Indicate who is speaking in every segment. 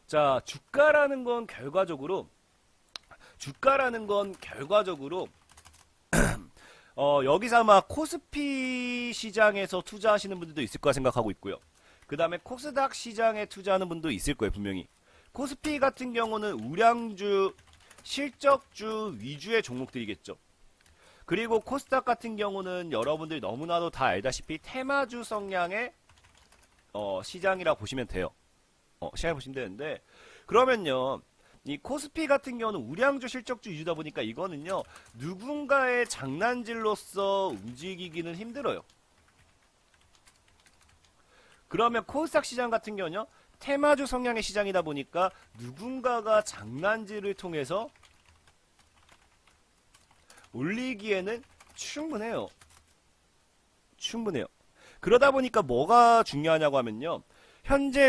Speaker 1: 자, 주가라는 건 결과적으로 여기서 아마 코스피 시장에서 투자하시는 분들도 있을 거라 생각하고 있고요. 그 다음에 코스닥 시장에 투자하는 분도 있을 거예요, 분명히. 코스피 같은 경우는 우량주, 실적주 위주의 종목들이겠죠. 그리고 코스닥 같은 경우는 여러분들이 너무나도 다 알다시피 테마주 성향의 시장이라 보시면 돼요. 시장을 보시면 되는데, 그러면요, 이 코스피 같은 경우는 우량주 실적주 위주다 보니까 이거는요, 누군가의 장난질로서 움직이기는 힘들어요. 그러면 코스닥 시장 같은 경우는요, 테마주 성향의 시장이다 보니까 누군가가 장난질을 통해서 올리기에는 충분해요. 그러다 보니까 뭐가 중요하냐고 하면요, 현재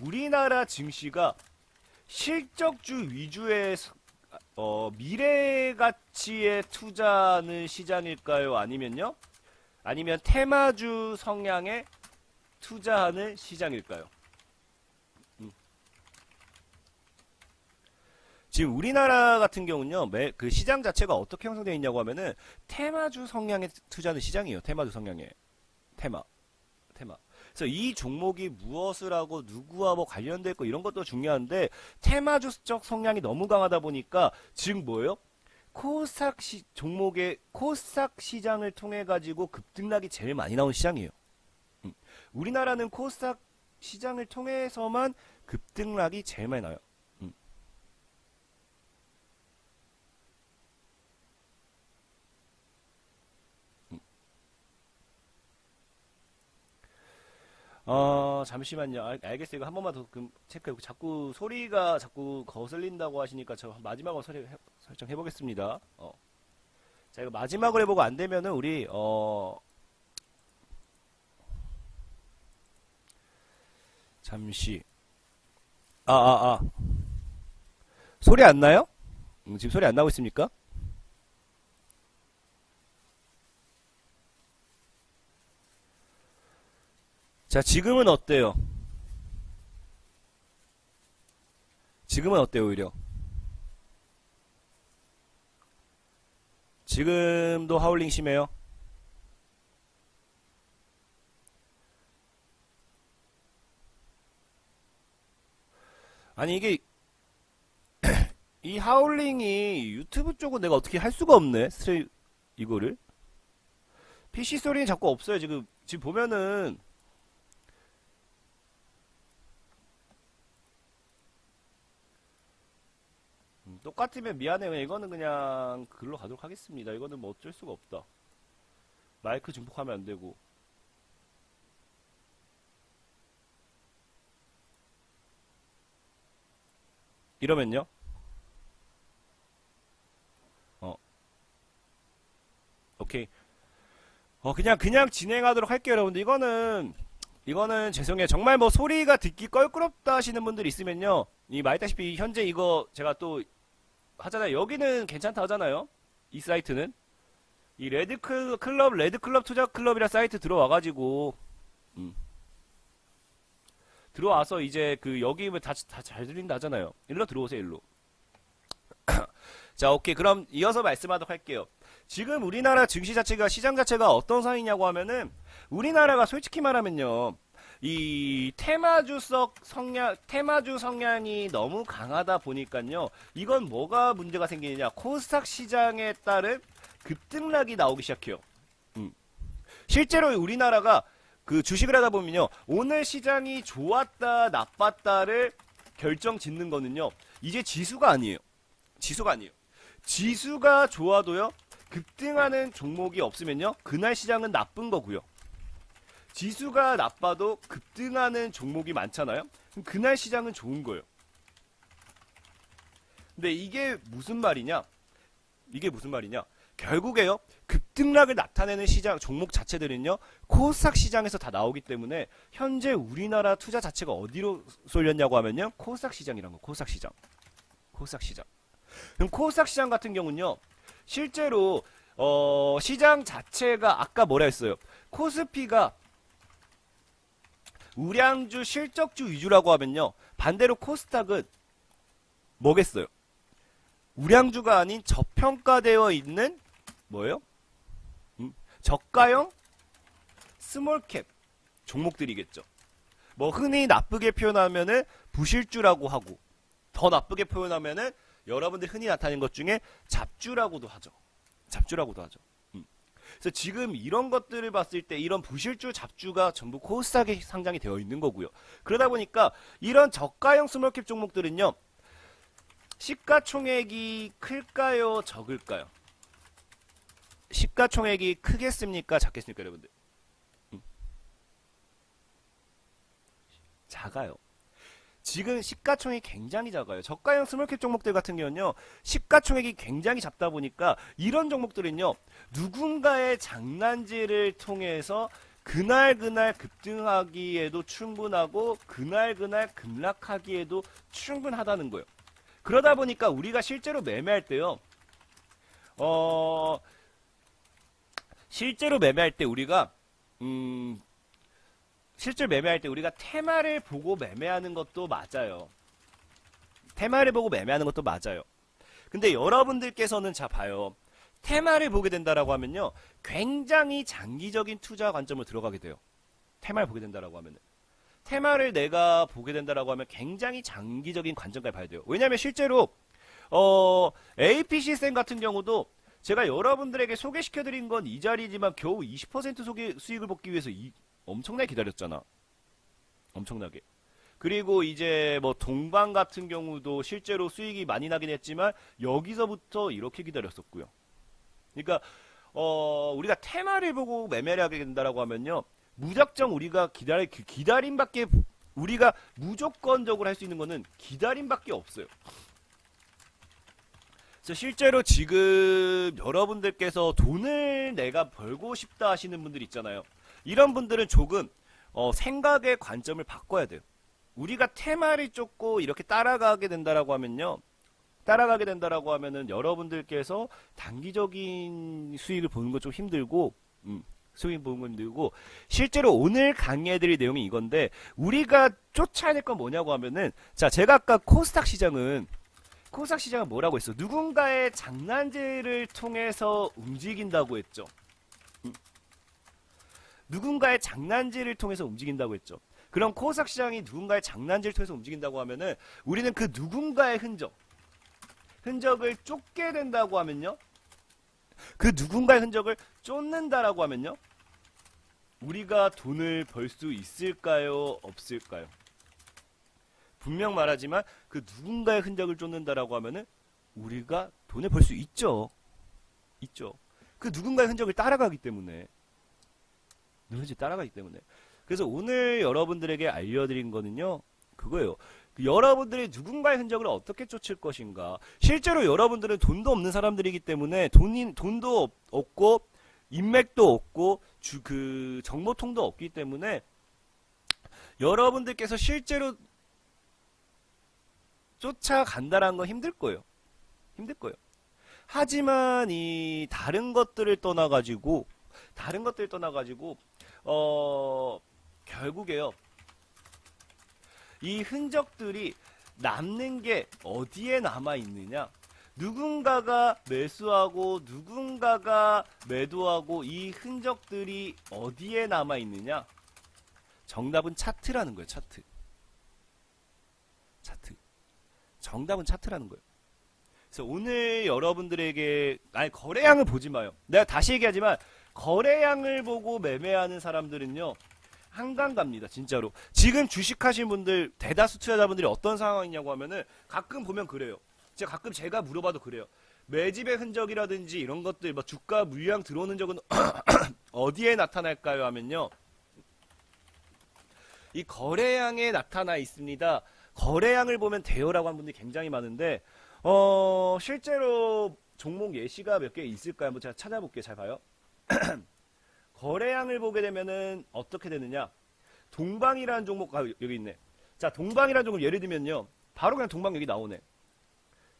Speaker 1: 우리나라 증시가 실적주 위주의 미래 가치에 투자하는 시장일까요? 아니면 테마주 성향에 투자하는 시장일까요? 지금 우리나라 같은 경우는요, 그 시장 자체가 어떻게 형성되어 있냐고 하면은 테마주 성향에 투자하는 시장이에요. 테마주 성향에. 테마. 그래서 이 종목이 무엇을 하고 누구와 뭐 관련돼 있고 이런 것도 중요한데, 테마주적 성향이 너무 강하다 보니까 지금 뭐예요? 코스닥 시장을 통해 가지고 급등락이 제일 많이 나온 시장이에요. 우리나라는 코스닥 시장을 통해서만 급등락이 제일 많이 나요. 잠시만요. 알겠어요. 이거 한 번만 더 체크해. 자꾸 소리가 자꾸 거슬린다고 하시니까 저 마지막으로 설정해 보겠습니다. 자, 이거 마지막으로 해보고 안 되면은 우리 잠시 소리 안 나요? 지금 소리 안 나고 있습니까? 자, 지금은 어때요? 오히려? 지금도 하울링 심해요? 아니, 이게, 이 하울링이 유튜브 쪽은 내가 어떻게 할 수가 없네, 이거를. PC 소리는 자꾸 없어요, 지금. 지금 보면은, 똑같으면 미안해요. 이거는 그냥 글로 가도록 하겠습니다. 이거는 뭐 어쩔 수가 없다. 마이크 증폭하면 안 되고. 이러면요? 오케이. 그냥 진행하도록 할게요, 여러분들. 이거는 죄송해요. 정말 뭐 소리가 듣기 껄끄럽다 하시는 분들이 있으면요, 이 말다시피 현재 이거 제가 또 하잖아요. 여기는 괜찮다 하잖아요. 이 사이트는 이 레드클럽 투자클럽이라 사이트 들어와가지고 들어와서 이제 그 여기면 다 잘 들린다 하잖아요. 일로 들어오세요. 일로. 자, 오케이. 그럼 이어서 말씀하도록 할게요. 지금 우리나라 증시 자체가, 시장 자체가 어떤 상황이냐고 하면은, 우리나라가 솔직히 말하면요, 이 테마주 성향이 너무 강하다 보니까요, 이건 뭐가 문제가 생기느냐, 코스닥 시장에 따른 급등락이 나오기 시작해요. 실제로 우리나라가 그 주식을 하다 보면요, 오늘 시장이 좋았다 나빴다를 결정 짓는 거는요, 이제 지수가 아니에요. 지수가 좋아도요, 급등하는 종목이 없으면요, 그날 시장은 나쁜 거고요. 지수가 나빠도 급등하는 종목이 많잖아요. 그럼 그날 시장은 좋은 거예요. 근데 이게 무슨 말이냐? 결국에요, 급등락을 나타내는 시장 종목 자체들은요, 코스닥 시장에서 다 나오기 때문에 현재 우리나라 투자 자체가 어디로 쏠렸냐고 하면요, 코스닥 시장이란 거. 코스닥 시장. 그럼 코스닥 시장 같은 경우는요, 실제로 시장 자체가 아까 뭐라 했어요? 코스피가 우량주 실적주 위주라고 하면요. 반대로 코스닥은 뭐겠어요? 우량주가 아닌 저평가되어 있는 뭐예요? 저가형 스몰캡 종목들이겠죠. 뭐 흔히 나쁘게 표현하면은 부실주라고 하고, 더 나쁘게 표현하면은 여러분들 흔히 나타내는 것 중에 잡주라고도 하죠. 잡주라고도 하죠. 그래서 지금 이런 것들을 봤을 때 이런 부실주, 잡주가 전부 코스닥에 상장이 되어 있는 거고요. 그러다 보니까 이런 저가형 스몰캡 종목들은요. 시가총액이 클까요? 적을까요? 시가총액이 크겠습니까? 작겠습니까? 여러분들? 작아요. 지금 시가총액이 굉장히 작아요. 저가형 스몰캡 종목들 같은 경우는요. 시가총액이 굉장히 작다 보니까 이런 종목들은요. 누군가의 장난질을 통해서 그날 급등하기에도 충분하고 그날 급락하기에도 충분하다는 거예요. 그러다 보니까 우리가 실제로 매매할 때요. 실제로 매매할 때 우리가 실제로 매매할 때 우리가 테마를 보고 매매하는 것도 맞아요. 테마를 보고 매매하는 것도 맞아요. 근데 여러분들께서는 자 봐요. 테마를 보게 된다라고 하면요. 굉장히 장기적인 투자 관점으로 들어가게 돼요. 테마를 보게 된다라고 하면은. 테마를 내가 보게 된다라고 하면 굉장히 장기적인 관점까지 봐야 돼요. 왜냐면 실제로 APC생 같은 경우도 제가 여러분들에게 소개시켜드린 건 이 자리지만 겨우 20% 수익을 받기 위해서 엄청나게 기다렸잖아. 엄청나게. 그리고 이제 뭐 동방 같은 경우도 실제로 수익이 많이 나긴 했지만 여기서부터 이렇게 기다렸었고요. 그러니까 우리가 테마를 보고 매매를 하게 된다라고 하면요. 무작정 우리가 기다림밖에 우리가 무조건적으로 할 수 있는 거는 기다림밖에 없어요. 그래서 실제로 지금 여러분들께서 돈을 내가 벌고 싶다 하시는 분들 있잖아요. 이런 분들은 조금 생각의 관점을 바꿔야 돼요. 우리가 테마를 쫓고 이렇게 따라가게 된다라고 하면요. 따라가게 된다라고 하면은 여러분들께서 단기적인 수익을 보는 건 좀 힘들고 수익 보는 건 힘들고 실제로 오늘 강의해드릴 내용이 이건데 우리가 쫓아야 될 건 뭐냐고 하면은 자 제가 아까 코스닥 시장은 뭐라고 했어? 누군가의 장난질을 통해서 움직인다고 했죠. 누군가의 장난질을 통해서 움직인다고 했죠. 그럼 코스닥 시장이 누군가의 장난질을 통해서 움직인다고 하면은 우리는 그 누군가의 흔적을 쫓게 된다고 하면요. 그 누군가의 흔적을 쫓는다라고 하면요. 우리가 돈을 벌 수 있을까요? 없을까요? 분명 말하지만 그 누군가의 흔적을 쫓는다라고 하면은 우리가 돈을 벌 수 있죠. 있죠. 그 누군가의 흔적을 따라가기 때문에. 그래서 오늘 여러분들에게 알려드린 거는요. 그거예요. 여러분들이 누군가의 흔적을 어떻게 쫓을 것인가. 실제로 여러분들은 돈도 없는 사람들이기 때문에 돈도 없고 인맥도 없고 정보통도 없기 때문에 여러분들께서 실제로 쫓아간다라는 건 힘들 거예요. 하지만 이 다른 것들을 떠나가지고 결국에요. 이 흔적들이 남는 게 어디에 남아있느냐? 누군가가 매수하고 누군가가 매도하고 이 흔적들이 어디에 남아있느냐? 정답은 차트라는 거예요. 차트. 정답은 차트라는 거예요. 그래서 오늘 여러분들에게 거래량을 보지 마요. 내가 다시 얘기하지만 거래량을 보고 매매하는 사람들은요. 한강 갑니다. 진짜로. 지금 주식하신 분들 대다수 투자자분들이 어떤 상황이냐고 하면은 가끔 보면 그래요. 가끔 제가 물어봐도 그래요. 매집의 흔적이라든지 이런 것들 뭐 주가 물량 들어오는 적은 어디에 나타날까요 하면요. 이 거래량에 나타나 있습니다. 거래량을 보면 돼요라고 하는 분들이 굉장히 많은데 실제로 종목 예시가 몇 개 있을까요? 한번 제가 찾아볼게요. 잘 봐요. 거래량을 보게 되면은 어떻게 되느냐? 동방이라는 종목 여기 있네. 자, 동방이라는 종목 예를 들면요. 바로 그냥 동방 여기 나오네.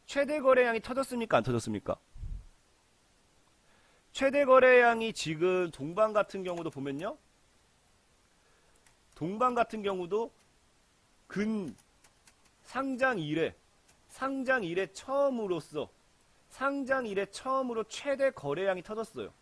Speaker 1: 최대 거래량이 터졌습니까? 안 터졌습니까? 최대 거래량이 지금 동방 같은 경우도 보면요. 동방 같은 경우도 상장 이래 처음으로 최대 거래량이 터졌어요.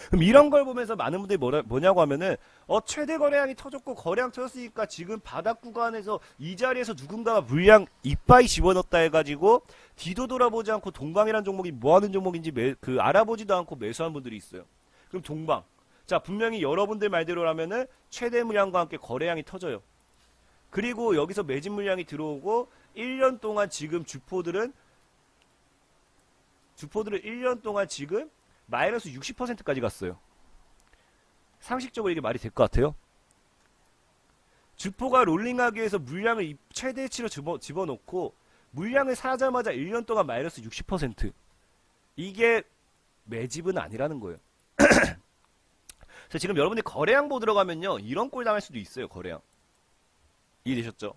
Speaker 1: 그럼 이런 걸 보면서 많은 분들이 뭐냐고 하면은 최대 거래량이 터졌고 거래량 터졌으니까 지금 바닥 구간에서 이 자리에서 누군가가 물량 이빠이 집어넣었다 해가지고 뒤도 돌아보지 않고 동방이란 종목이 뭐하는 종목인지 알아보지도 않고 매수한 분들이 있어요. 그럼 동방, 자 분명히 여러분들 말대로라면은 최대 물량과 함께 거래량이 터져요. 그리고 여기서 매집 물량이 들어오고 1년 동안 지금 주포들은 1년 동안 지금 마이너스 60%까지 갔어요. 상식적으로 이게 말이 될 것 같아요? 주포가 롤링하기 위해서 물량을 최대치로 집어넣고 물량을 사자마자 1년 동안 마이너스 60%. 이게 매집은 아니라는 거예요. 그래서 지금 여러분들이 거래량 보러 들어가면요, 이런 꼴 당할 수도 있어요. 거래량 이해되셨죠?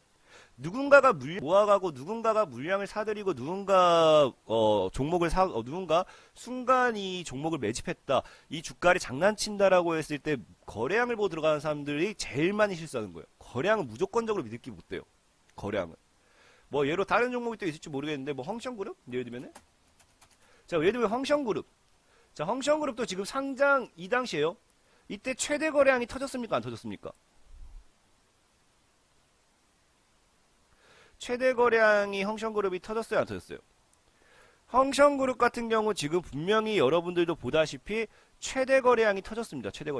Speaker 1: 누군가가 모아가고 누군가가 물량을 사들이고 누군가 누군가 순간 이 종목을 매집했다, 이 주가를 장난친다라고 했을 때 거래량을 보고 들어가는 사람들이 제일 많이 실수하는 거예요. 거래량은 무조건적으로 믿기 못 돼요. 거래량은 뭐 예로 다른 종목이 또 있을지 모르겠는데 뭐 헝션그룹 예를 들면은, 자 예를 들면 헝션그룹, 자 헝션그룹도 지금 상장 이 당시에요. 이때 최대 거래량이 터졌습니까 안 터졌습니까? 최대 거래량이 헝션그룹이 터졌어요 안 터졌어요? 헝션그룹 같은 경우 지금 분명히 여러분들도 보다시피 최대 거래량이 터졌습니다. 최대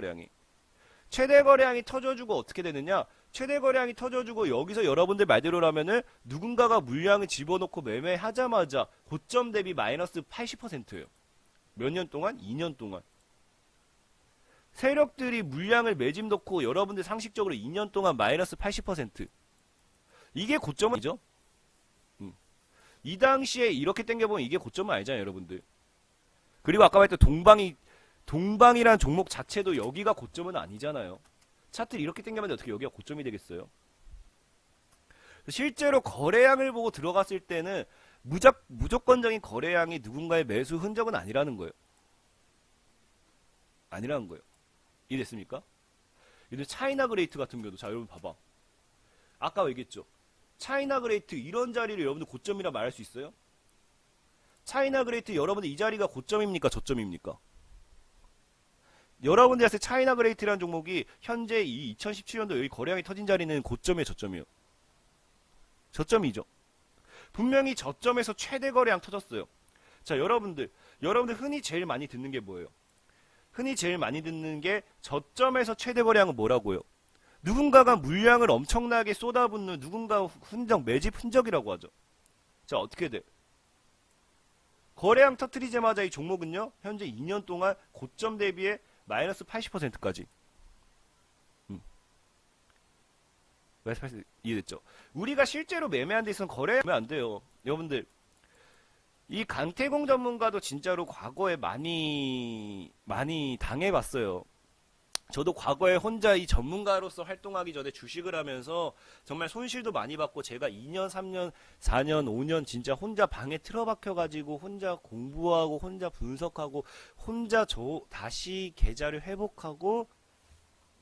Speaker 1: 거래량이 터져주고 어떻게 되느냐, 최대 거래량이 터져주고 여기서 여러분들 말대로라면은 누군가가 물량을 집어넣고 매매하자마자 고점 대비 마이너스 80%예요. 몇 년 동안? 2년 동안. 세력들이 물량을 매집 넣고 여러분들 상식적으로 2년 동안 마이너스 80%. 이게 고점은 아니죠? 이 당시에 이렇게 땡겨보면 이게 고점은 아니잖아요, 여러분들. 그리고 아까 말했던 동방이란 종목 자체도 여기가 고점은 아니잖아요. 차트를 이렇게 땡겨봤는데 어떻게 여기가 고점이 되겠어요? 실제로 거래량을 보고 들어갔을 때는 무조건적인 거래량이 누군가의 매수 흔적은 아니라는 거예요. 이해됐습니까? 이들 차이나 그레이트 같은 경우도, 자 여러분 봐봐. 아까 얘기했죠. 차이나 그레이트 이런 자리를 여러분들 고점이라 말할 수 있어요? 차이나 그레이트 여러분들 이 자리가 고점입니까 저점입니까? 여러분들 봤을 때 차이나 그레이트라는 종목이 현재 이 2017년도 여기 거래량이 터진 자리는 고점이에요 저점이에요? 저점이죠. 분명히 저점에서 최대 거래량 터졌어요. 자 여러분들 흔히 제일 많이 듣는 게 뭐예요? 흔히 제일 많이 듣는 게 저점에서 최대 거래량은 뭐라고요? 누군가가 물량을 엄청나게 쏟아붓는 누군가 매집 흔적이라고 하죠. 자 어떻게 돼? 거래량 터트리자마자 이 종목은요 현재 2년 동안 고점 대비에 마이너스 80%까지. 마이너스 80% 이해됐죠? 우리가 실제로 매매한 데 있어서는 거래하면 안 돼요. 여러분들 이 강태공 전문가도 진짜로 과거에 많이 당해봤어요. 저도 과거에 혼자 이 전문가로서 활동하기 전에 주식을 하면서 정말 손실도 많이 받고, 제가 2년, 3년, 4년, 5년 진짜 혼자 방에 틀어박혀가지고 혼자 공부하고 혼자 분석하고 혼자 다시 계좌를 회복하고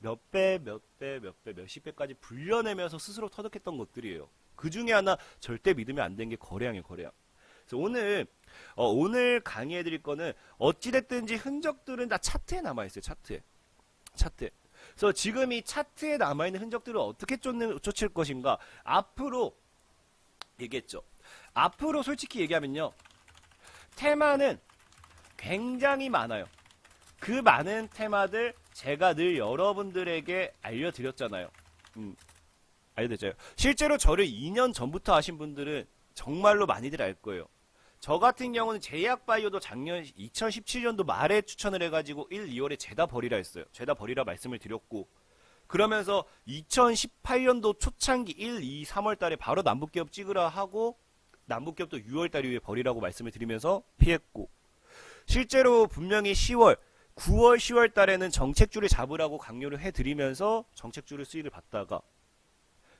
Speaker 1: 몇십 배까지 불려내면서 스스로 터득했던 것들이에요. 그 중에 하나 절대 믿으면 안 되는 게 거래량이에요. 거래량. 그래서 오늘 강의해드릴 거는 어찌됐든지 흔적들은 다 차트에 남아있어요. 차트에. 그래서 지금 이 차트에 남아있는 흔적들을 어떻게 쫓을 것인가. 앞으로 얘기했죠. 앞으로 솔직히 얘기하면요, 테마는 굉장히 많아요. 그 많은 테마들 제가 늘 여러분들에게 알려드렸잖아요. 알려드렸죠. 실제로 저를 2년 전부터 아신 분들은 정말로 많이들 알 거예요. 저 같은 경우는 제약바이오도 작년 2017년도 말에 추천을 해가지고 1, 2월에 죄다 버리라 했어요. 죄다 버리라 말씀을 드렸고, 그러면서 2018년도 초창기 1, 2, 3월 달에 바로 남북기업 찍으라 하고 남북기업도 6월 달 이후에 버리라고 말씀을 드리면서 피했고, 실제로 분명히 9월, 10월 달에는 정책주를 잡으라고 강요를 해드리면서 정책주를 수익을 받다가,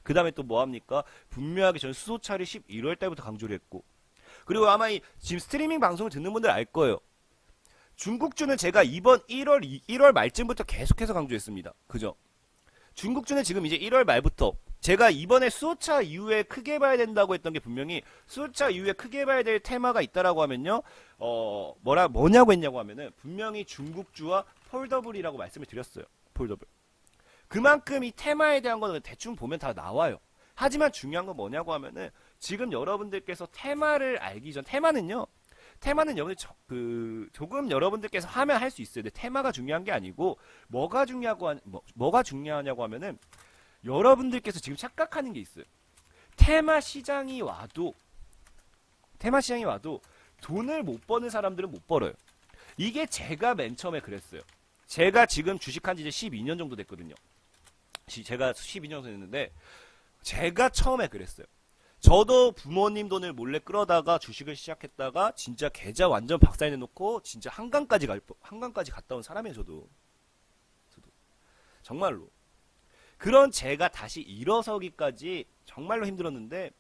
Speaker 1: 그 다음에 또 뭐합니까? 분명하게 저는 수소차를 11월 달부터 강조를 했고, 그리고 아마 지금 스트리밍 방송을 듣는 분들 알 거예요. 중국주는 제가 이번 1월 말쯤부터 계속해서 강조했습니다. 그죠? 중국주는 지금 이제 1월 말부터 제가 이번에 수호차 이후에 크게 봐야 된다고 했던 게 분명히 수호차 이후에 크게 봐야 될 테마가 있다라고 하면요. 뭐냐고 했냐고 하면은 분명히 중국주와 폴더블이라고 말씀을 드렸어요. 폴더블. 그만큼 이 테마에 대한 거는 대충 보면 다 나와요. 하지만 중요한 건 뭐냐고 하면은 지금 여러분들께서 테마를 알기 전 테마는 여러분들 조금 여러분들께서 하면 할 수 있어요. 근데 테마가 중요한 게 아니고 뭐가 중요하냐고 하면은 여러분들께서 지금 착각하는 게 있어요. 테마 시장이 와도 돈을 못 버는 사람들은 못 벌어요. 이게 제가 맨 처음에 그랬어요. 제가 지금 주식한 지 이제 12년 정도 됐거든요. 제가 12년 정도 됐는데 제가 처음에 그랬어요. 저도 부모님 돈을 몰래 끌어다가 주식을 시작했다가 진짜 계좌 완전 박살내 놓고 진짜 한강까지 갔다 온 사람이에요. 저도 정말로. 그런 제가 다시 일어서기까지 정말로 힘들었는데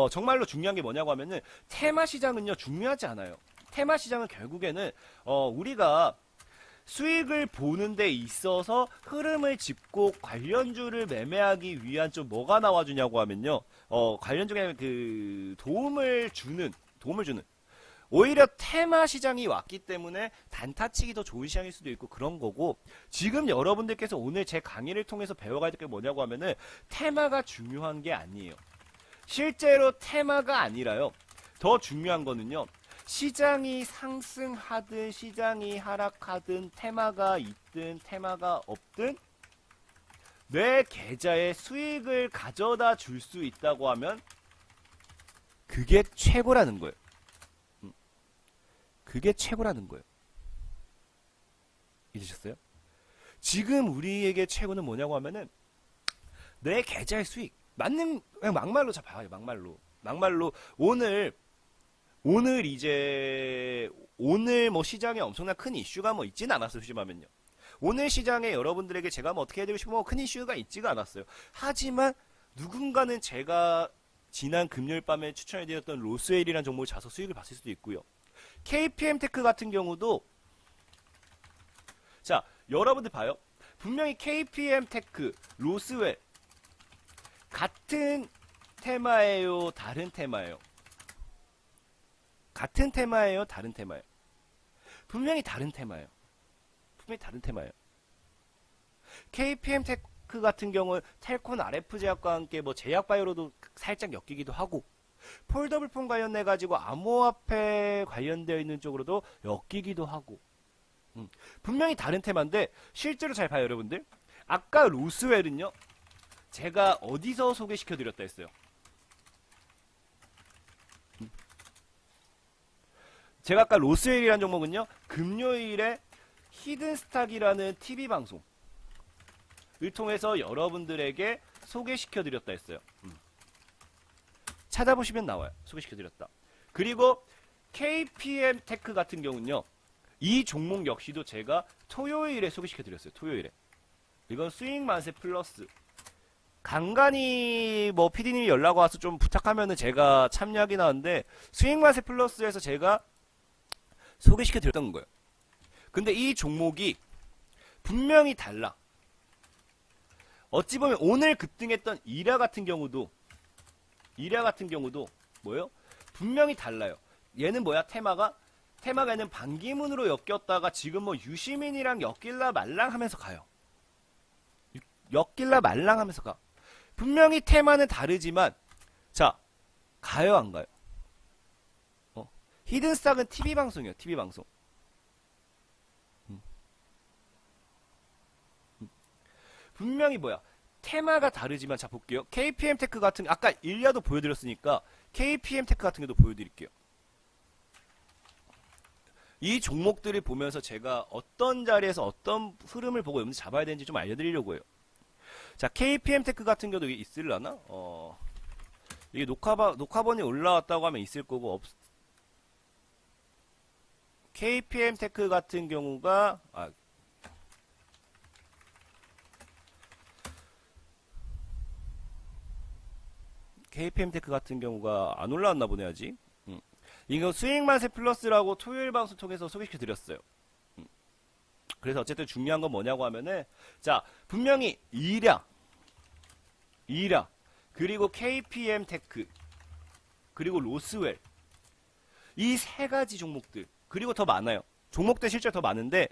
Speaker 1: 정말로 중요한 게 뭐냐고 하면은 테마 시장은요 중요하지 않아요. 테마 시장은 결국에는 우리가 수익을 보는 데 있어서 흐름을 짚고 관련주를 매매하기 위한 좀 뭐가 나와주냐고 하면요. 관련주에 도움을 주는 오히려 테마 시장이 왔기 때문에 단타치기 더 좋은 시장일 수도 있고 그런 거고 지금 여러분들께서 오늘 제 강의를 통해서 배워가야 될 게 뭐냐고 하면은 테마가 중요한 게 아니에요. 실제로 테마가 아니라요. 더 중요한 거는요. 시장이 상승하든 시장이 하락하든 테마가 있든 테마가 없든 내 계좌에 수익을 가져다 줄 수 있다고 하면 그게 최고라는 거예요. 그게 최고라는 거예요. 잊으셨어요? 지금 우리에게 최고는 뭐냐고 하면은 내 계좌의 수익. 그냥 막말로 잡아요. 막말로 오늘 뭐 시장에 엄청난 큰 이슈가 뭐 있지는 않았어요. 솔직히 말하면요. 오늘 시장에 여러분들에게 제가 뭐 어떻게 해드리고 싶고 뭐 큰 이슈가 있지가 않았어요. 하지만 누군가는 제가 지난 금요일 밤에 추천해드렸던 로스웰이라는 종목을 사서 수익을 봤을 수도 있고요. KPM테크 같은 경우도 자 여러분들 봐요. 분명히 KPM테크, 로스웰 같은 테마예요? 다른 테마예요? 같은 테마예요? 다른 테마예요? 분명히 다른 테마예요. KPM테크 같은 경우는 텔콘 RF제약과 함께 뭐 제약바이오로도 살짝 엮이기도 하고 폴더블폰 관련해 가지고 암호화폐 관련되어 있는 쪽으로도 엮이기도 하고 분명히 다른 테마인데 실제로 잘 봐요 여러분들. 아까 로스웰은요 제가 어디서 소개시켜 드렸다 했어요. 제가 아까 로스웰이라는 종목은요 금요일에 히든스탁이라는 TV방송을 통해서 여러분들에게 소개시켜 드렸다 했어요. 찾아보시면 나와요. 소개시켜 드렸다. 그리고 KPM테크 같은 경우는요 이 종목 역시도 제가 토요일에 소개시켜 드렸어요. 토요일에. 이건 수익 만세 플러스. 간간히 뭐 PD님이 연락 와서 좀 부탁하면은 제가 참여하긴 하는데 수익 만세 플러스에서 제가 소개시켜 드렸던 거예요. 근데 이 종목이 분명히 달라. 어찌 보면 오늘 급등했던 이랴 같은 경우도 뭐예요? 분명히 달라요. 얘는 뭐야? 테마가 얘는 반기문으로 엮였다가 지금 뭐 유시민이랑 엮일라 말랑 하면서 가요. 엮일라 말랑 하면서 가. 분명히 테마는 다르지만 자 가요 안 가요? 히든스탁은 TV방송이에요. TV방송. 분명히 뭐야? 테마가 다르지만 자 볼게요. KPM테크 같은 아까 일야도 보여드렸으니까 KPM테크 같은 게도 보여드릴게요. 이 종목들을 보면서 제가 어떤 자리에서 어떤 흐름을 보고 여러분들 잡아야 되는지 좀 알려드리려고 해요. 자 KPM테크 같은 경우도 있을라나? 이게 녹화본이 올라왔다고 하면 있을 거고 KPM테크 같은 경우가 KPM테크 같은 경우가 안 올라왔나 보네 아직. 이거 수익만세 플러스라고 토요일 방송 통해서 소개시켜 드렸어요. 그래서 어쨌든 중요한 건 뭐냐고 하면은, 자, 분명히 이랴, 그리고 KPM 테크, 그리고 로스웰, 이 세 가지 종목들, 그리고 더 많아요. 종목들 실제 더 많은데,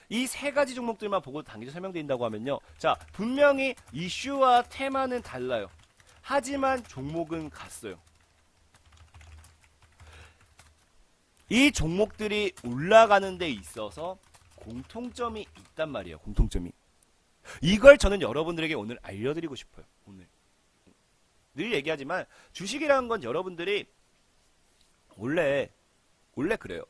Speaker 1: 이 세 가지 종목들만 보고 단기적 설명드린다고 하면요. 자, 분명히 이슈와 테마는 달라요. 하지만 종목은 같어요. 이 종목들이 올라가는 데 있어서 공통점이 있단 말이에요. 공통점이. 이걸 저는 여러분들에게 오늘 알려드리고 싶어요. 오늘. 늘 얘기하지만 주식이라는 건 여러분들이 원래 그래요.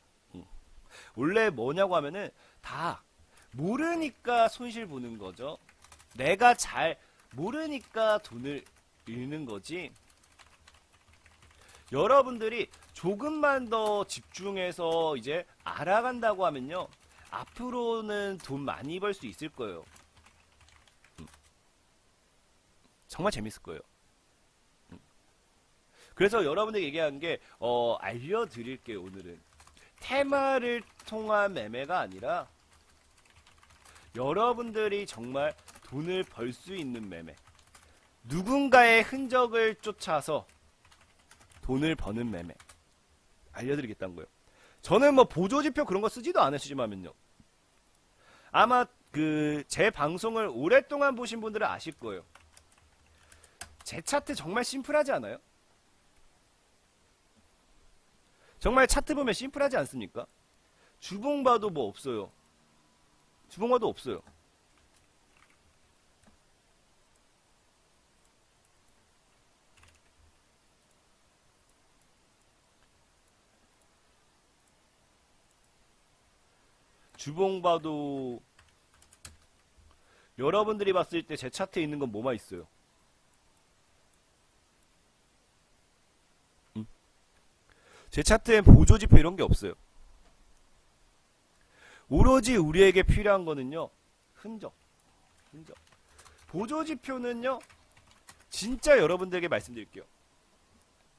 Speaker 1: 원래 뭐냐고 하면은 다 모르니까 손실 보는 거죠. 내가 잘 모르니까 돈을 잃는 거지. 여러분들이 조금만 더 집중해서 이제 알아간다고 하면요. 앞으로는 돈 많이 벌 수 있을 거예요. 정말 재밌을 거예요. 그래서 여러분들에게 얘기한 게 알려드릴게요. 오늘은 테마를 통한 매매가 아니라 여러분들이 정말 돈을 벌 수 있는 매매, 누군가의 흔적을 쫓아서 돈을 버는 매매 알려드리겠다는 거예요. 저는 뭐 보조지표 그런 거 쓰지도 않으시지만요. 아마 제 방송을 오랫동안 보신 분들은 아실 거예요. 제 차트 정말 심플하지 않아요? 정말 차트 보면 심플하지 않습니까? 주봉 봐도 뭐 없어요. 주봉 봐도 없어요. 주봉 봐도 여러분들이 봤을 때 제 차트에 있는 건 뭐만 있어요? 제 차트엔 보조지표 이런 게 없어요. 오로지 우리에게 필요한 거는요, 흔적. 보조지표는요, 진짜 여러분들에게 말씀드릴게요.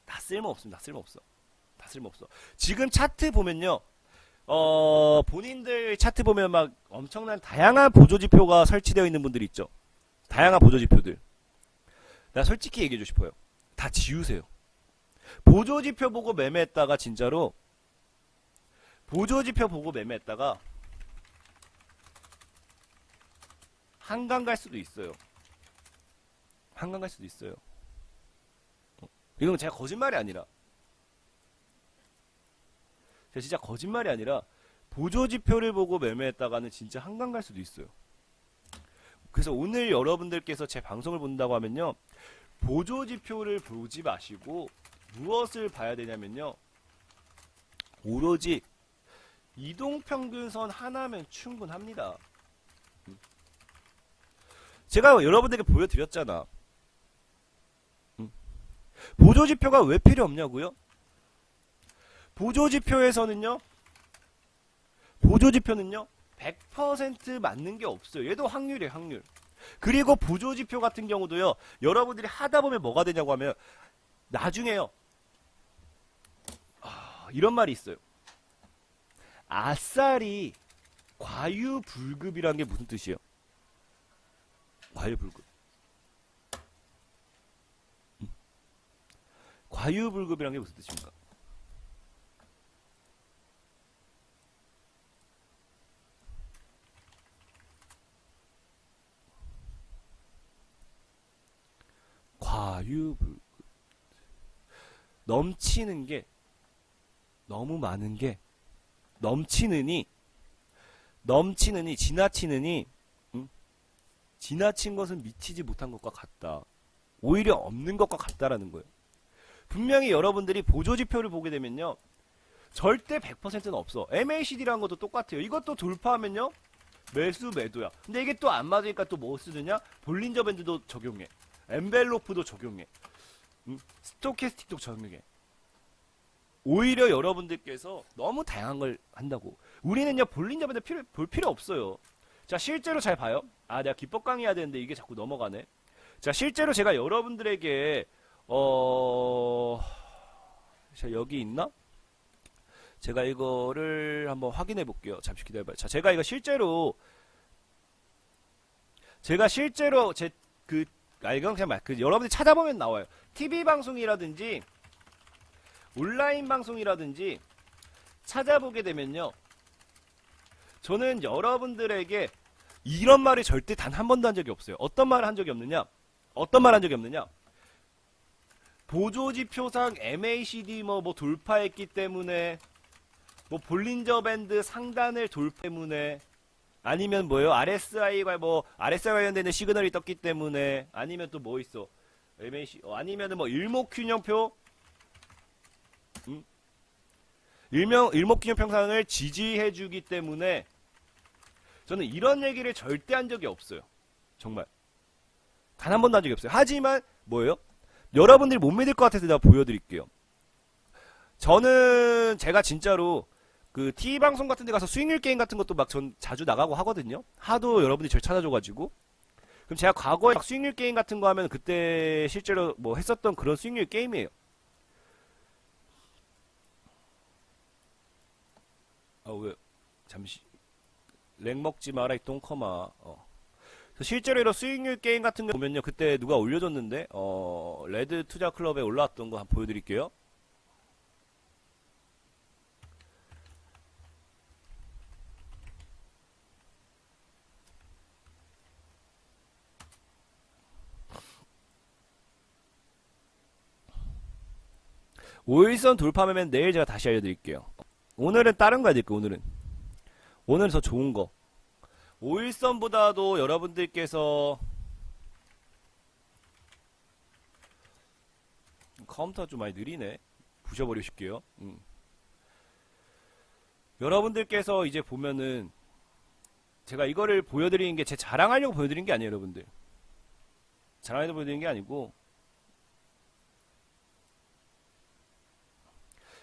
Speaker 1: 다 쓸모없습니다. 다 쓸모없어. 지금 차트 보면요, 본인들 차트 보면 막 엄청난 다양한 보조지표가 설치되어 있는 분들이 있죠. 다양한 보조지표들. 나 솔직히 얘기해주고 싶어요. 다 지우세요. 보조지표 보고 매매했다가 진짜로 보조지표 보고 매매했다가 한강 갈 수도 있어요. 한강 갈 수도 있어요. 이건 제가 거짓말이 아니라 제가 진짜 거짓말이 아니라 보조지표를 보고 매매했다가는 진짜 한강 갈 수도 있어요. 그래서 오늘 여러분들께서 제 방송을 본다고 하면요, 보조지표를 보지 마시고 무엇을 봐야 되냐면요, 오로지 이동평균선 하나면 충분합니다. 제가 여러분들에게 보여드렸잖아. 보조지표가 왜 필요 없냐고요? 보조지표는요 100% 맞는 게 없어요. 얘도 확률이에요. 확률. 그리고 보조지표 같은 경우도요, 여러분들이 하다 보면 뭐가 되냐고 하면 나중에요, 이런 말이 있어요. 아싸리 과유불급이라는 게 무슨 뜻이에요? 과유불급. 과유불급이라는 게 무슨 뜻입니까? 과유불급. 넘치는 게, 너무 많은 게, 넘치느니, 지나치느니, 지나친 것은 미치지 못한 것과 같다. 오히려 없는 것과 같다라는 거예요. 분명히 여러분들이 보조지표를 보게 되면요, 절대 100%는 없어. MACD라는 것도 똑같아요. 이것도 돌파하면요, 매수 매도야. 근데 이게 또 안 맞으니까 또 뭐 쓰느냐? 볼린저 밴드도 적용해. 엔벨로프도 적용해. 스토캐스틱도 적용해. 오히려 여러분들께서 너무 다양한 걸 한다고. 우리는요, 볼린저 밴드 볼 필요 없어요. 자, 실제로 잘 봐요. 내가 기법 강의해야 되는데 이게 자꾸 넘어가네. 자, 실제로 제가 여러분들에게 자, 여기 있나? 제가 이거를 한번 확인해 볼게요. 잠시 기다려봐요. 자, 제가 이거 실제로 이건 그냥 여러분들이 찾아보면 나와요. TV 방송이라든지 온라인 방송이라든지 찾아보게 되면요, 저는 여러분들에게 이런 말을 절대 단 한 번도 한 적이 없어요. 어떤 말을 한 적이 없느냐? 보조지표상 MACD 뭐 돌파했기 때문에, 뭐 볼린저 밴드 상단을 돌파 때문에, 아니면 뭐예요? RSI가 RSI 관련되는 시그널이 떴기 때문에, 아니면 또 뭐 있어? 아니면은 뭐 일목균형표, 일목균형평상을 지지해주기 때문에, 저는 이런 얘기를 절대 한 적이 없어요. 정말 단 한 번도 한 적이 없어요. 하지만 뭐예요? 여러분들이 못 믿을 것 같아서 내가 보여드릴게요. 저는 제가 진짜로 그 TV방송 같은 데 가서 스윙률 게임 같은 것도 막 전 자주 나가고 하거든요. 하도 여러분들이 저를 찾아줘가지고. 그럼 제가 과거에 스윙률 게임 같은 거 하면 그때 실제로 뭐 했었던 그런 스윙률 게임이에요. 왜 잠시 렉 먹지 마라 이 똥커마. 실제로 이런 스윙률 게임 같은 거 보면요, 그때 누가 올려줬는데 레드 투자 클럽에 올라왔던 거 한번 보여드릴게요. 오일선 돌파하면 내일 제가 다시 알려드릴게요. 오늘은 다른 거 해드릴게요. 오늘은 더 좋은 거. 5일선보다도 여러분들께서 카운터가 좀 많이 느리네. 부셔버리고 싶게요. 여러분들께서 이제 보면은 제가 이거를 보여드리는 게 제 자랑하려고 보여드리는 게 아니에요. 여러분들 자랑하려고 보여드리는 게 아니고,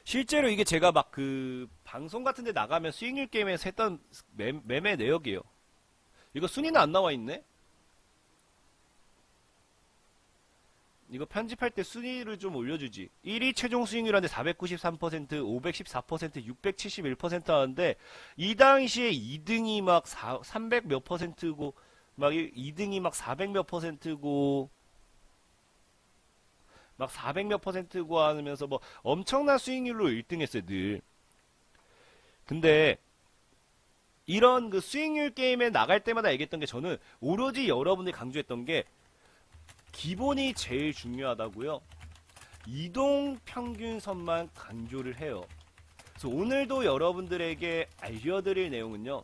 Speaker 1: 실제로 이게 제가 막 그 방송 같은 데 나가면 스윙률 게임에서 했던 매매 내역이에요. 이거 순위는 안 나와 있네? 이거 편집할 때 순위를 좀 올려주지. 1위 최종 수익률한테 493%, 514%, 671% 하는데, 이 당시에 2등이 막 300 몇 퍼센트고, 막 2등이 막 400 몇 퍼센트고, 막 400 몇 퍼센트고 하면서 뭐 엄청난 수익률로 1등 했어요, 늘. 근데, 이런 그 수익률 게임에 나갈 때마다 얘기했던 게, 저는 오로지 여러분들이 강조했던 게 기본이 제일 중요하다고요. 이동 평균선만 강조를 해요. 그래서 오늘도 여러분들에게 알려드릴 내용은요,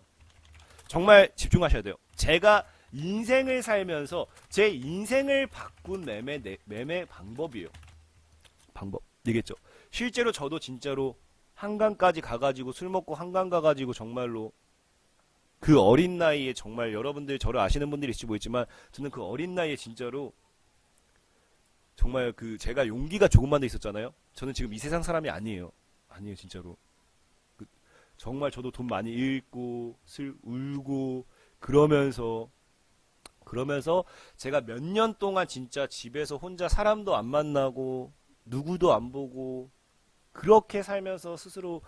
Speaker 1: 정말 집중하셔야 돼요. 제가 인생을 살면서 제 인생을 바꾼 매매 방법이에요. 방법 얘기했죠. 실제로 저도 진짜로 한강까지 가가지고 술 먹고 한강 가가지고 정말로 그 어린 나이에, 정말 여러분들 저를 아시는 분들이 있을지 모르겠지만, 저는 그 어린 나이에 진짜로 정말 그 제가 용기가 조금만 더 있었잖아요. 저는 지금 이 세상 사람이 아니에요. 아니에요, 진짜로. 정말 저도 돈 많이 잃고 울고 그러면서 제가 몇 년 동안 진짜 집에서 혼자 사람도 안 만나고 누구도 안 보고 그렇게 살면서 스스로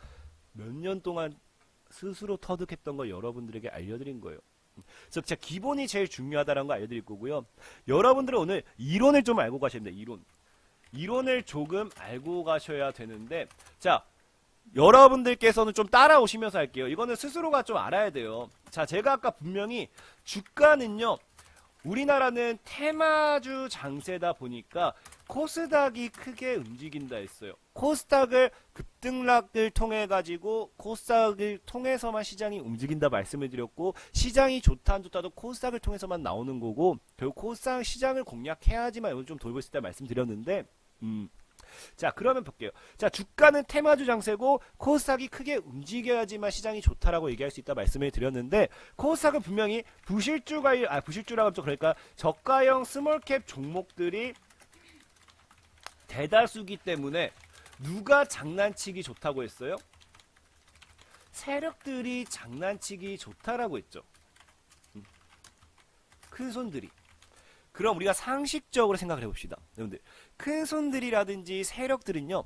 Speaker 1: 몇 년 동안 스스로 터득했던 걸 여러분들에게 알려드린 거예요. 그래서 제가 기본이 제일 중요하다는 거 알려드릴 거고요. 여러분들은 오늘 이론을 좀 알고 가셔야 됩니다. 이론을 조금 알고 가셔야 되는데, 자, 여러분들께서는 좀 따라오시면서 할게요. 이거는 스스로가 좀 알아야 돼요. 자, 제가 아까 분명히 주가는요, 우리나라는 테마주 장세다 보니까 코스닥이 크게 움직인다 했어요. 코스닥을 급등락을 통해 가지고 코스닥을 통해서만 시장이 움직인다 말씀을 드렸고, 시장이 좋다 안 좋다도 코스닥을 통해서만 나오는 거고, 결국 코스닥 시장을 공략해야지만 오늘 좀 돌고 있을 때 말씀드렸는데, 자, 그러면 볼게요. 자, 주가는 테마주 장세고 코스닥이 크게 움직여야지만 시장이 좋다라고 얘기할 수 있다 말씀을 드렸는데, 코스닥은 분명히 부실주라고 하죠. 그러니까 저가형 스몰캡 종목들이 대다수기 때문에 누가 장난치기 좋다고 했어요? 세력들이 장난치기 좋다라고 했죠. 큰 손들이. 그럼 우리가 상식적으로 생각을 해봅시다. 여러분들, 큰 손들이라든지 세력들은요,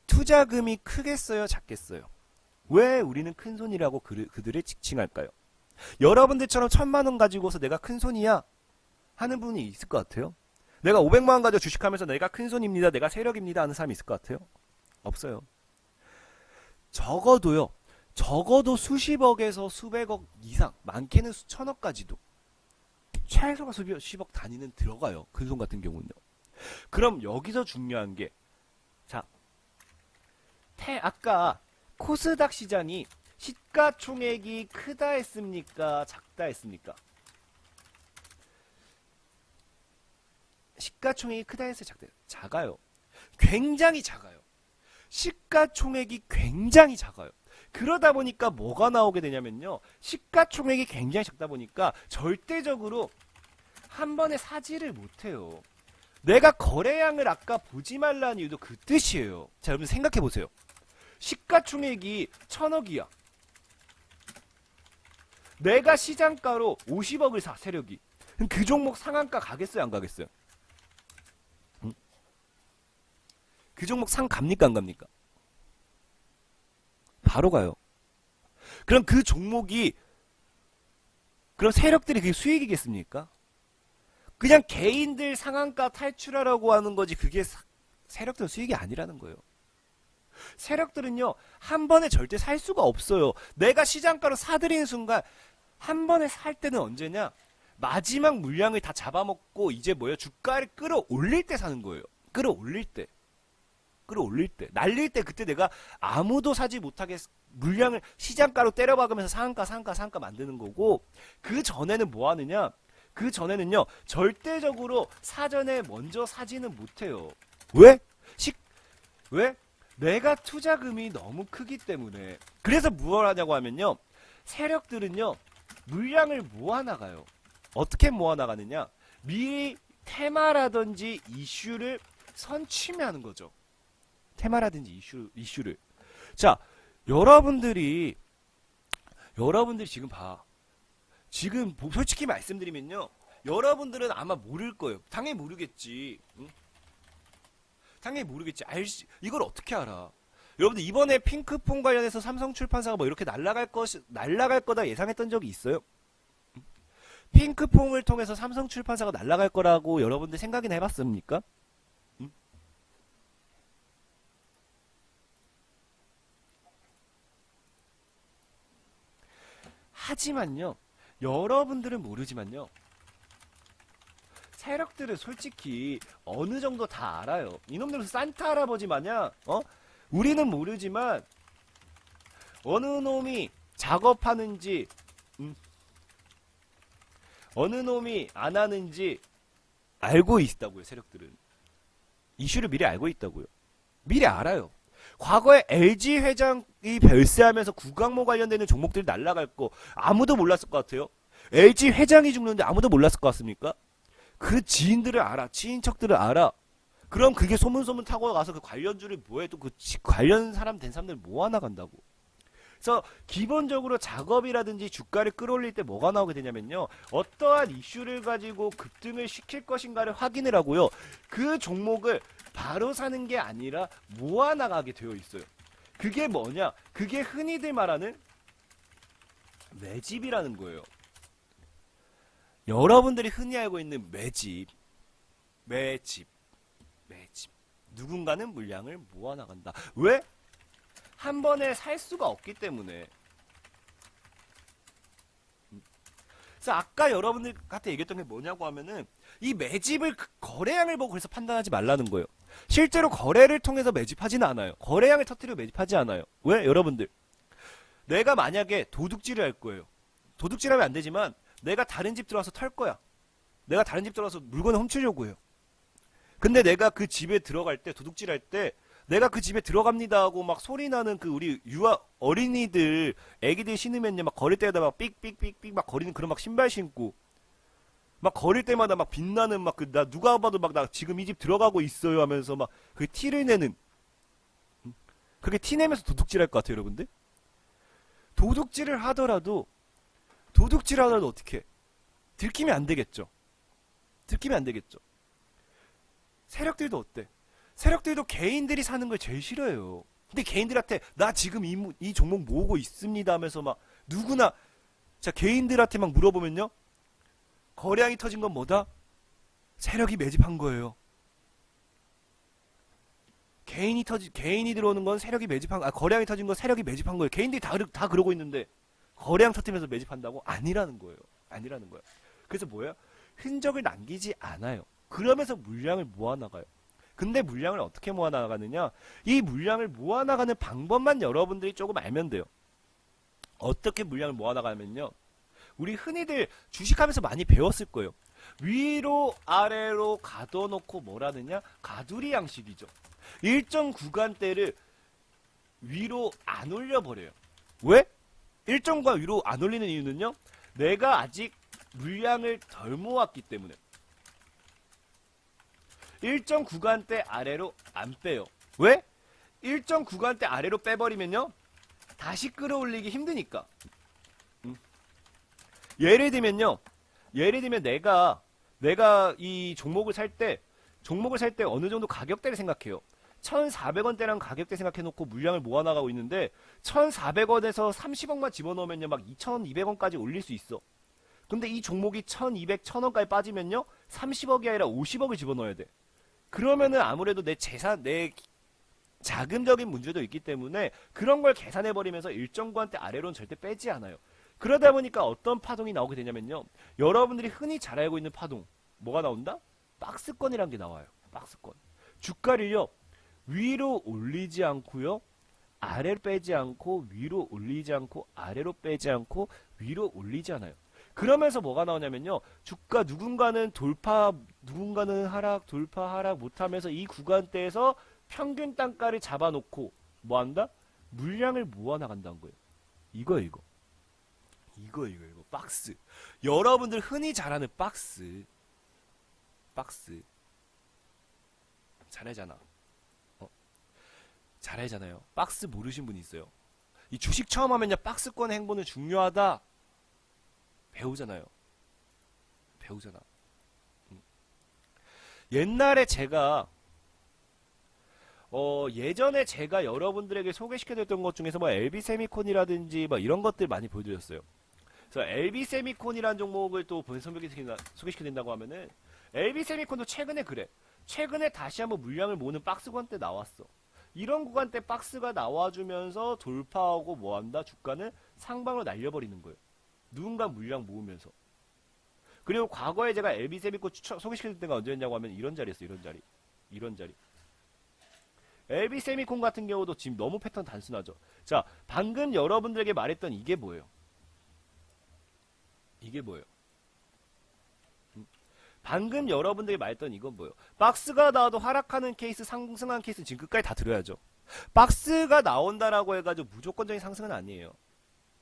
Speaker 1: 투자금이 크겠어요, 작겠어요? 왜 우리는 큰손이라고 그들을 지칭할까요? 여러분들처럼 1,000만원 가지고서 내가 큰손이야 하는 분이 있을 것 같아요? 내가 500만원 가지고 주식하면서 내가 큰손입니다, 내가 세력입니다 하는 사람이 있을 것 같아요? 없어요. 적어도 수십억에서 수백억 이상, 많게는 수천억까지도, 최소가 수십억 단위는 들어가요. 큰손 같은 경우는요. 그럼 여기서 중요한 게, 자, 아까 코스닥 시장이 시가총액이 크다 했습니까? 작다 했습니까? 시가총액이 크다 했어요? 작다 했어요? 작아요. 굉장히 작아요. 시가총액이 굉장히 작아요. 그러다 보니까 뭐가 나오게 되냐면요. 시가총액이 굉장히 작다 보니까 절대적으로 한 번에 사지를 못해요. 내가 거래량을 아까 보지 말라는 이유도 그 뜻이에요. 자, 여러분 생각해 보세요. 시가총액이 1,000억이야. 내가 시장가로 50억을 사, 세력이. 그럼 그 종목 상한가 가겠어요, 안 가겠어요? 응? 그 종목 상 갑니까, 안 갑니까? 바로 가요. 그럼 그 종목이, 그럼 세력들이 그게 수익이겠습니까? 그냥 개인들 상한가 탈출하라고 하는 거지, 그게 세력들 수익이 아니라는 거예요. 세력들은요, 한 번에 절대 살 수가 없어요. 내가 시장가로 사들이는 순간, 한 번에 살 때는 언제냐? 마지막 물량을 다 잡아먹고, 이제 뭐예요? 주가를 끌어올릴 때 사는 거예요. 끌어올릴 때. 날릴 때, 그때 내가 아무도 사지 못하게 물량을 시장가로 때려박으면서 상한가 만드는 거고, 그 전에는 뭐 하느냐? 그 전에는요, 절대적으로 사전에 먼저 사지는 못해요. 왜? 왜? 내가 투자금이 너무 크기 때문에. 그래서 뭘 하냐고 하면요, 세력들은요, 물량을 모아나가요. 어떻게 모아나가느냐? 미리 테마라든지 이슈를 선취하는 거죠. 테마라든지 이슈를. 자, 여러분들이 지금 지금 솔직히 말씀드리면요, 여러분들은 아마 모를 거예요. 당연히 모르겠지. 응? 당연히 모르겠지. 이걸 어떻게 알아? 여러분들 이번에 핑크폰 관련해서 삼성출판사가 뭐 이렇게 날라갈 거다 예상했던 적이 있어요? 응? 핑크폰을 통해서 삼성출판사가 날라갈 거라고 여러분들 생각이나 해봤습니까? 응? 하지만요, 여러분들은 모르지만요, 세력들은 솔직히 어느 정도 다 알아요. 이놈들은 산타 할아버지 마냥, 우리는 모르지만 어느 놈이 작업하는지, 어느 놈이 안 하는지 알고 있다고요. 세력들은 이슈를 미리 알고 있다고요. 미리 알아요. 과거에 LG 회장이 별세하면서 구강모 관련되는 종목들이 날아갈 거 아무도 몰랐을 것 같아요. LG 회장이 죽는데 아무도 몰랐을 것 같습니까? 그 지인들을 알아. 친인척들을 알아. 그럼 그게 소문 타고 가서 그 관련주를 뭐해, 또 그 관련 사람 된 사람들 모아나간다고. 그래서 기본적으로 작업이라든지 주가를 끌어올릴 때 뭐가 나오게 되냐면요, 어떠한 이슈를 가지고 급등을 시킬 것인가를 확인을 하고요, 그 종목을 바로 사는 게 아니라 모아나가게 되어 있어요. 그게 뭐냐? 그게 흔히들 말하는 매집이라는 거예요. 여러분들이 흔히 알고 있는 매집. 누군가는 물량을 모아나간다. 왜? 한 번에 살 수가 없기 때문에. 그래서 아까 여러분들한테 얘기했던 게 뭐냐고 하면은, 이 매집을 거래량을 보고 그래서 판단하지 말라는 거예요. 실제로 거래를 통해서 매집하지는 않아요. 거래량을 터뜨리고 매집하지 않아요. 왜? 여러분들, 내가 만약에 도둑질을 할 거예요. 도둑질하면 안 되지만 내가 다른 집 들어와서 털 거야. 내가 다른 집 들어와서 물건을 훔치려고 해요. 근데 내가 그 집에 들어갈 때, 도둑질할 때, 내가 그 집에 들어갑니다 하고 막 소리 나는 그 우리 어린이들, 애기들 신으면요, 막 거릴 때마다 막 삑삑삑삑 막 거리는 그런 막 신발 신고, 막 거릴 때마다 막 빛나는 막 나 누가 봐도 막 나 지금 이 집 들어가고 있어요 하면서 막 그 티를 내는, 그게 티 내면서 도둑질 할 것 같아요, 여러분들? 도둑질을 하더라도 어떻게 해? 들키면 안 되겠죠. 세력들도 어때? 세력들도 개인들이 사는 걸 제일 싫어해요. 근데 개인들한테 나 지금 이 종목 모으고 있습니다 하면서 막 누구나 자 개인들한테 막 물어보면요. 거래량이 터진 건 뭐다? 세력이 매집한 거예요. 개인이 들어오는 건 세력이 매집한, 거래량이 터진 건 세력이 매집한 거예요. 개인들이 다 그러고 있는데, 거래량 터뜨면서 매집한다고? 아니라는 거예요. 아니라는 거예요. 그래서 뭐예요? 흔적을 남기지 않아요. 그러면서 물량을 모아나가요. 근데 물량을 어떻게 모아나가느냐? 이 물량을 모아나가는 방법만 여러분들이 조금 알면 돼요. 어떻게 물량을 모아나가면요? 우리 흔히들 주식하면서 많이 배웠을 거예요. 위로 아래로 가둬놓고 뭐라느냐? 가두리 양식이죠. 일정 구간대를 위로 안 올려버려요. 왜? 일정 구간 위로 안 올리는 이유는요. 내가 아직 물량을 덜 모았기 때문에. 일정 구간대 아래로 안 빼요. 왜? 일정 구간대 아래로 빼버리면요. 다시 끌어올리기 힘드니까. 예를 들면요. 예를 들면 내가 이 종목을 살 때 어느 정도 가격대를 생각해요. 1,400원대랑 가격대 생각해놓고 물량을 모아나가고 있는데 1,400원에서 30억만 집어넣으면요 막 2,200원까지 올릴 수 있어. 근데 이 종목이 1,200, 1,000원까지 빠지면요 30억이 아니라 50억을 집어넣어야 돼. 그러면은 아무래도 내 자금적인 문제도 있기 때문에 그런 걸 계산해버리면서 일정 구간대 아래로는 절대 빼지 않아요. 그러다 보니까 어떤 파동이 나오게 되냐면요. 여러분들이 흔히 잘 알고 있는 파동 뭐가 나온다? 박스권이란 게 나와요. 박스권. 주가를요. 위로 올리지 않고요. 아래로 빼지 않고 위로 올리지 않고 아래로 빼지 않고 위로 올리지 않아요. 그러면서 뭐가 나오냐면요. 주가 누군가는 돌파, 누군가는 하락, 돌파, 하락 못하면서 이 구간대에서 평균 단가를 잡아놓고 뭐한다? 물량을 모아나간다는 거예요. 이거. 박스. 여러분들 흔히 잘 아는 박스. 잘하잖아. 잘하잖아요. 박스 모르신 분이 있어요. 이 주식 처음 하면요. 박스권 행보는 중요하다. 배우잖아. 옛날에 예전에 제가 여러분들에게 소개시켜드렸던 것 중에서 뭐 LB 세미콘이라든지 뭐 이런 것들 많이 보여드렸어요. 그래서 LB 세미콘이라는 종목을 또 소개시켜드린다고 하면은 LB 세미콘도 최근에 그래. 최근에 다시 한번 물량을 모으는 박스권 때 나왔어. 이런 구간 때 박스가 나와주면서 돌파하고 뭐한다? 주가는 상방으로 날려버리는 거예요. 누군가 물량 모으면서. 그리고 과거에 제가 LB 세미콘 소개시켜드릴 때가 언제였냐고 하면 이런 자리였어. 이런 자리. LB 세미콘 같은 경우도 지금 너무 패턴 단순하죠. 자, 방금 여러분들에게 말했던 이게 뭐예요? 방금 여러분들이 말했던 이건 뭐예요? 박스가 나와도 하락하는 케이스, 상승한 케이스 지금 끝까지 다 들어야죠. 박스가 나온다라고 해가지고 무조건적인 상승은 아니에요.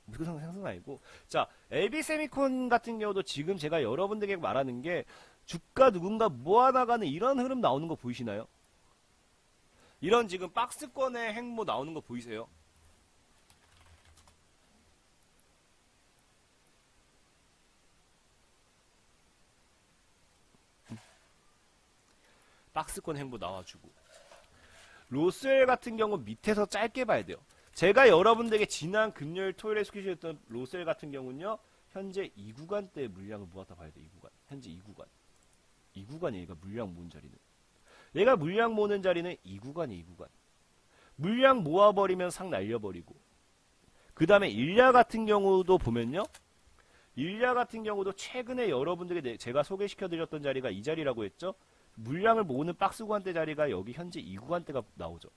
Speaker 1: 무조건 상승은 아니고. 자, LB 세미콘 같은 경우도 지금 제가 여러분들에게 말하는 게 주가 누군가 모아나가는 이런 흐름 나오는 거 보이시나요? 이런 지금 박스권의 행보 나오는 거 보이세요? 박스권 행보 나와주고. 로스웰 같은 경우 밑에서 짧게 봐야 돼요. 제가 여러분들에게 지난 금요일 토요일에 소개해드렸던 로스웰 같은 경우는요. 현재 이 구간대 물량을 모았다 봐야 돼. 이 구간. 현재 이 구간. 이 구간이 얘가 물량 모은 자리는. 얘가 물량 모으는 자리는 이 구간이. 물량 모아버리면 상 날려버리고. 그 다음에 일야 같은 경우도 보면요. 일야 같은 경우도 최근에 여러분들에게 제가 소개시켜드렸던 자리가 이 자리라고 했죠. 물량을 모으는 박스 구간대 자리가 여기 현재 이 구간대가 나오죠.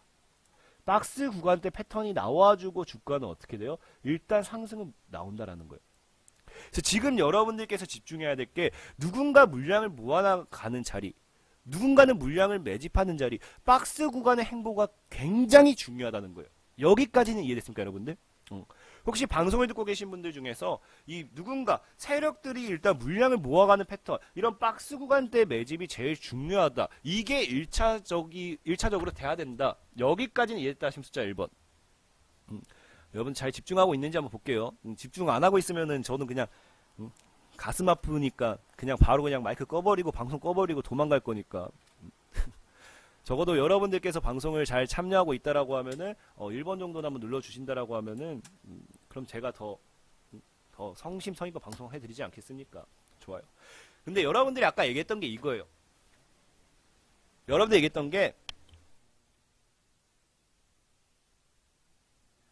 Speaker 1: 박스 구간대 패턴이 나와주고 주가는 어떻게 돼요? 일단 상승은 나온다라는 거예요. 그래서 지금 여러분들께서 집중해야 될 게 누군가 물량을 모아나가는 자리, 누군가는 물량을 매집하는 자리, 박스 구간의 행보가 굉장히 중요하다는 거예요. 여기까지는 이해됐습니까, 여러분들? 혹시 방송을 듣고 계신 분들 중에서 이 누군가 세력들이 일단 물량을 모아가는 패턴, 이런 박스 구간대 매집이 제일 중요하다. 이게 1차적으로 돼야 된다. 여기까지는 이해됐다 하시면 숫자 1번. 여러분 잘 집중하고 있는지 한번 볼게요. 집중 안 하고 있으면은 저는 그냥 가슴 아프니까 그냥 바로 그냥 마이크 꺼버리고 방송 꺼버리고 도망갈 거니까. 적어도 여러분들께서 방송을 잘 참여하고 있다라고 하면은 1번 정도는 한번 눌러주신다라고 하면은 그럼 제가 더 성심성의껏 방송해드리지 않겠습니까? 좋아요. 근데 여러분들이 아까 얘기했던 게 이거예요. 여러분들 얘기했던 게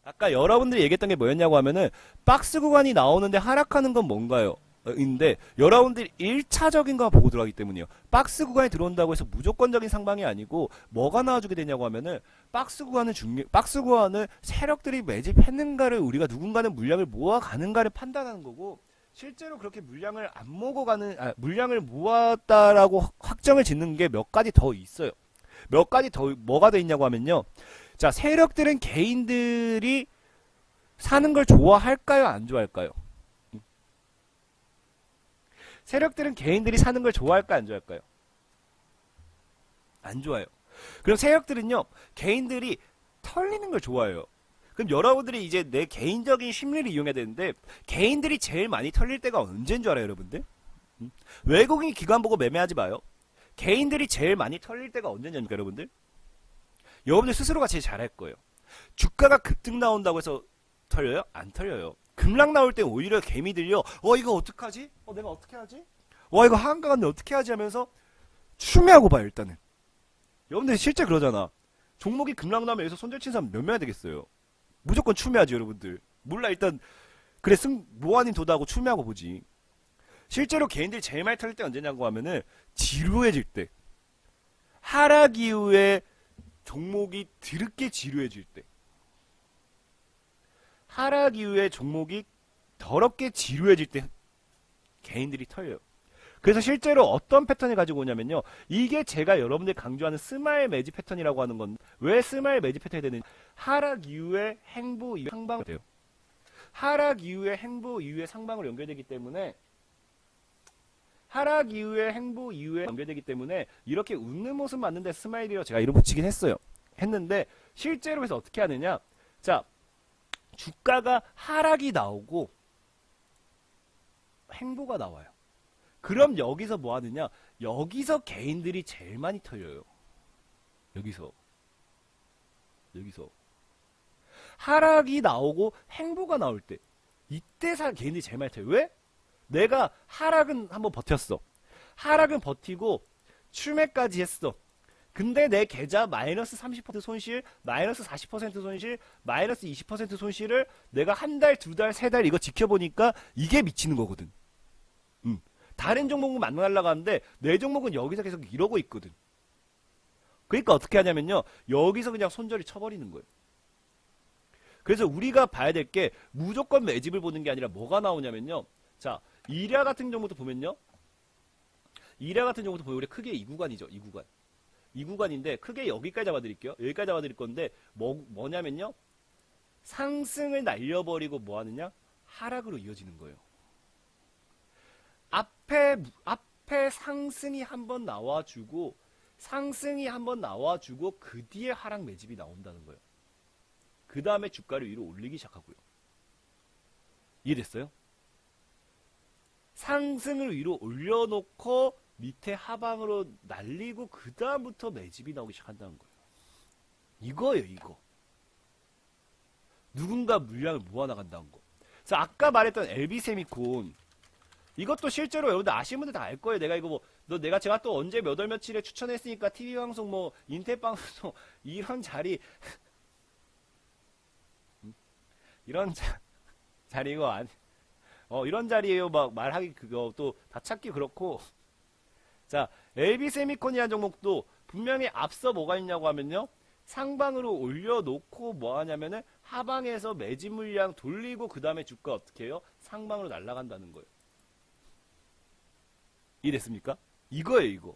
Speaker 1: 아까 여러분들이 얘기했던 게 뭐였냐고 하면은 박스 구간이 나오는데 하락하는 건 뭔가요? 인데 여러분들이 1차적인 거 보고 들어가기 때문이에요. 박스 구간에 들어온다고 해서 무조건적인 상방이 아니고 뭐가 나와주게 되냐고 하면은 박스 구간은 세력들이 매집했는가를 우리가 누군가는 물량을 모아가는가를 판단하는 거고, 실제로 그렇게 물량을 안 물량을 모았다라고 확정을 짓는 게 몇 가지 더 있어요. 몇 가지 더 뭐가 돼 있냐고 하면요. 자, 세력들은 개인들이 사는 걸 좋아할까요? 안 좋아할까요? 세력들은 개인들이 사는 걸 좋아할까요? 안 좋아할까요? 안 좋아요. 그럼 세력들은요, 개인들이 털리는 걸 좋아해요. 그럼 여러분들이 이제 내 개인적인 심리를 이용해야 되는데, 개인들이 제일 많이 털릴 때가 언제인 줄 알아요, 여러분들? 외국인 기관 보고 매매하지 마요. 개인들이 제일 많이 털릴 때가 언제냐니까, 여러분들? 여러분들 스스로가 제일 잘할 거예요. 주가가 급등 나온다고 해서 털려요? 안 털려요. 급락 나올 때 오히려 개미들요, 이거 어떡하지? 내가 어떻게 하지? 이거 하한가 갔는데 어떻게 하지? 하면서 추매하고 봐요, 일단은. 여러분들 실제 그러잖아. 종목이 급락 나면 여기서 손절 친 사람 몇 명이 되겠어요? 무조건 추매하지, 여러분들. 몰라, 일단 그래, 모아님 도다하고 추매하고 보지. 실제로 개인들이 제일 많이 털릴 때 언제냐고 하면은 지루해질 때, 하락 이후에 종목이 드럽게 지루해질 때, 하락 이후에 종목이 더럽게 지루해질 때 개인들이 털려요. 그래서 실제로 어떤 패턴을 가지고 오냐면요, 이게 제가 여러분들 강조하는 스마일 매집 패턴이라고 하는 건, 왜 스마일 매집 패턴이 되는지, 하락 이후에 행보 이후에 상방으로 돼요. 하락 이후에 행보 이후에 상방으로 연결되기 때문에, 하락 이후에 행보 이후에 연결되기 때문에 이렇게 웃는 모습 맞는데 스마일이라고 제가 이름 붙이긴 했는데 실제로 해서 어떻게 하느냐, 자, 주가가 하락이 나오고 행보가 나와요. 그럼 여기서 뭐 하느냐, 여기서 개인들이 제일 많이 털려요. 여기서 하락이 나오고 행보가 나올 때, 이때 개인들이 제일 많이 털려요. 왜? 내가 하락은 한번 버텼어. 하락은 버티고 추매까지 했어. 근데 내 계좌 마이너스 30% 손실, 마이너스 40% 손실, 마이너스 20% 손실을 내가 한 달, 두 달, 세 달 이거 지켜보니까 이게 미치는 거거든. 다른 종목은 만나려고 하는데 내 종목은 여기서 계속 이러고 있거든. 그러니까 어떻게 하냐면요, 여기서 그냥 손절이 쳐버리는 거예요. 그래서 우리가 봐야 될 게 무조건 매집을 보는 게 아니라 뭐가 나오냐면요, 자, 이랴 같은 경우도 보면요, 이랴 같은 경우도 보면 우리 크게 이 구간이죠. 이 구간인데 크게 여기까지 잡아드릴게요. 여기까지 잡아드릴 건데 뭐냐면요, 상승을 날려버리고 뭐 하느냐, 하락으로 이어지는 거예요. 앞에 상승이 한번 나와주고 그 뒤에 하락 매집이 나온다는 거예요. 그 다음에 주가를 위로 올리기 시작하고요. 이해됐어요? 상승을 위로 올려놓고 밑에 하방으로 날리고 그 다음부터 매집이 나오기 시작한다는 거예요. 이거예요, 이거. 누군가 물량을 모아나간다는 거. 그래서 아까 말했던 LB세미콘, 이것도 실제로 여러분들 아시는 분들 다 알 거예요. 내가 이거 제가 또 언제 몇 월 며칠에 추천했으니까 TV 방송 인텔 방송 이런 자리 이런 자리 이거 아니, 이런 자리에요. 막 말하기 그거 또 다 찾기 그렇고. 자, LB세미콘이라는 종목도 분명히 앞서 뭐가 있냐고 하면요, 상방으로 올려놓고 뭐 하냐면은 하방에서 매집 물량 돌리고 그 다음에 주가 어떻게 해요? 상방으로 날아간다는 거예요. 이해됐습니까? 이거예요, 이거.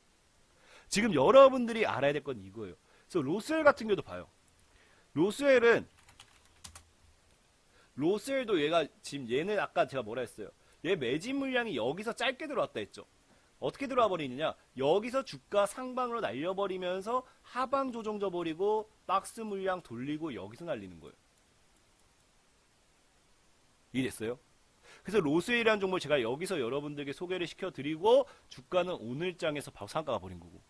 Speaker 1: 지금 여러분들이 알아야 될 건 이거예요. 그래서 로스웰 같은 경우도 봐요. 로스웰도 얘가 지금 얘는 아까 제가 뭐라 했어요? 얘 매집 물량이 여기서 짧게 들어왔다 했죠. 어떻게 들어와 버리느냐, 여기서 주가 상방으로 날려버리면서 하방 조정져 버리고 박스 물량 돌리고 여기서 날리는 거예요. 이해됐어요? 그래서 로스웰이라는 종목을 제가 여기서 여러분들에게 소개를 시켜드리고 주가는 오늘 장에서 바로 상가가 버린 거고.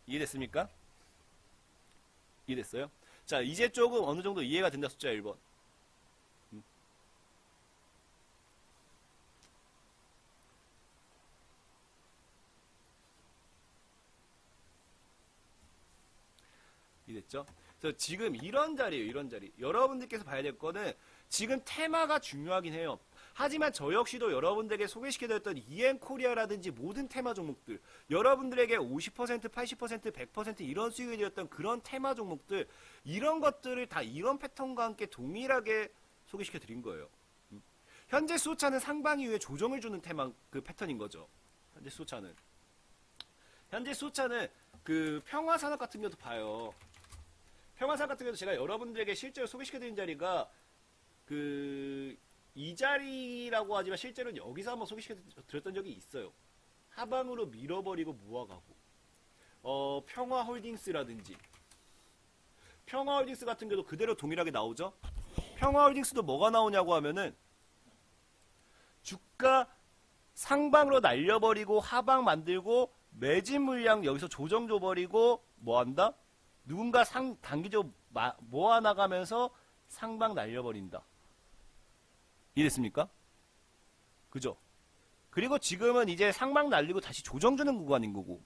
Speaker 1: 이해됐습니까? 이해됐어요? 자, 이제 조금 어느 정도 이해가 된다. 숫자 1번. 이해됐죠? 그래서 지금 이런 자리예요. 이런 자리. 여러분들께서 봐야 될 거는 지금 테마가 중요하긴 해요. 하지만 저 역시도 여러분들에게 소개시켜드렸던 EM코리아라든지 모든 테마 종목들, 여러분들에게 50%, 80%, 100% 이런 수익을 드렸던 그런 테마 종목들, 이런 것들을 다 이런 패턴과 함께 동일하게 소개시켜드린 거예요. 현재 수호차는 상방 이후에 조정을 주는 테마 그 패턴인 거죠. 현재 수호차는. 현재 수호차는 그 평화산업 같은 경우도 봐요. 평화산업 같은 경우도 제가 여러분들에게 실제로 소개시켜드린 자리가 이 자리라고 하지만 실제로는 여기서 한번 소개시켜드렸던 적이 있어요. 하방으로 밀어버리고 모아가고 평화홀딩스라든지 평화홀딩스 같은 경우도 그대로 동일하게 나오죠. 평화홀딩스도 뭐가 나오냐고 하면은 주가 상방으로 날려버리고 하방 만들고 매진 물량 여기서 조정 줘버리고 뭐한다? 누군가 단기적으로 모아나가면서 상방 날려버린다. 이해됐습니까? 그죠? 그리고 지금은 이제 상방 날리고 다시 조정 주는 구간인 거고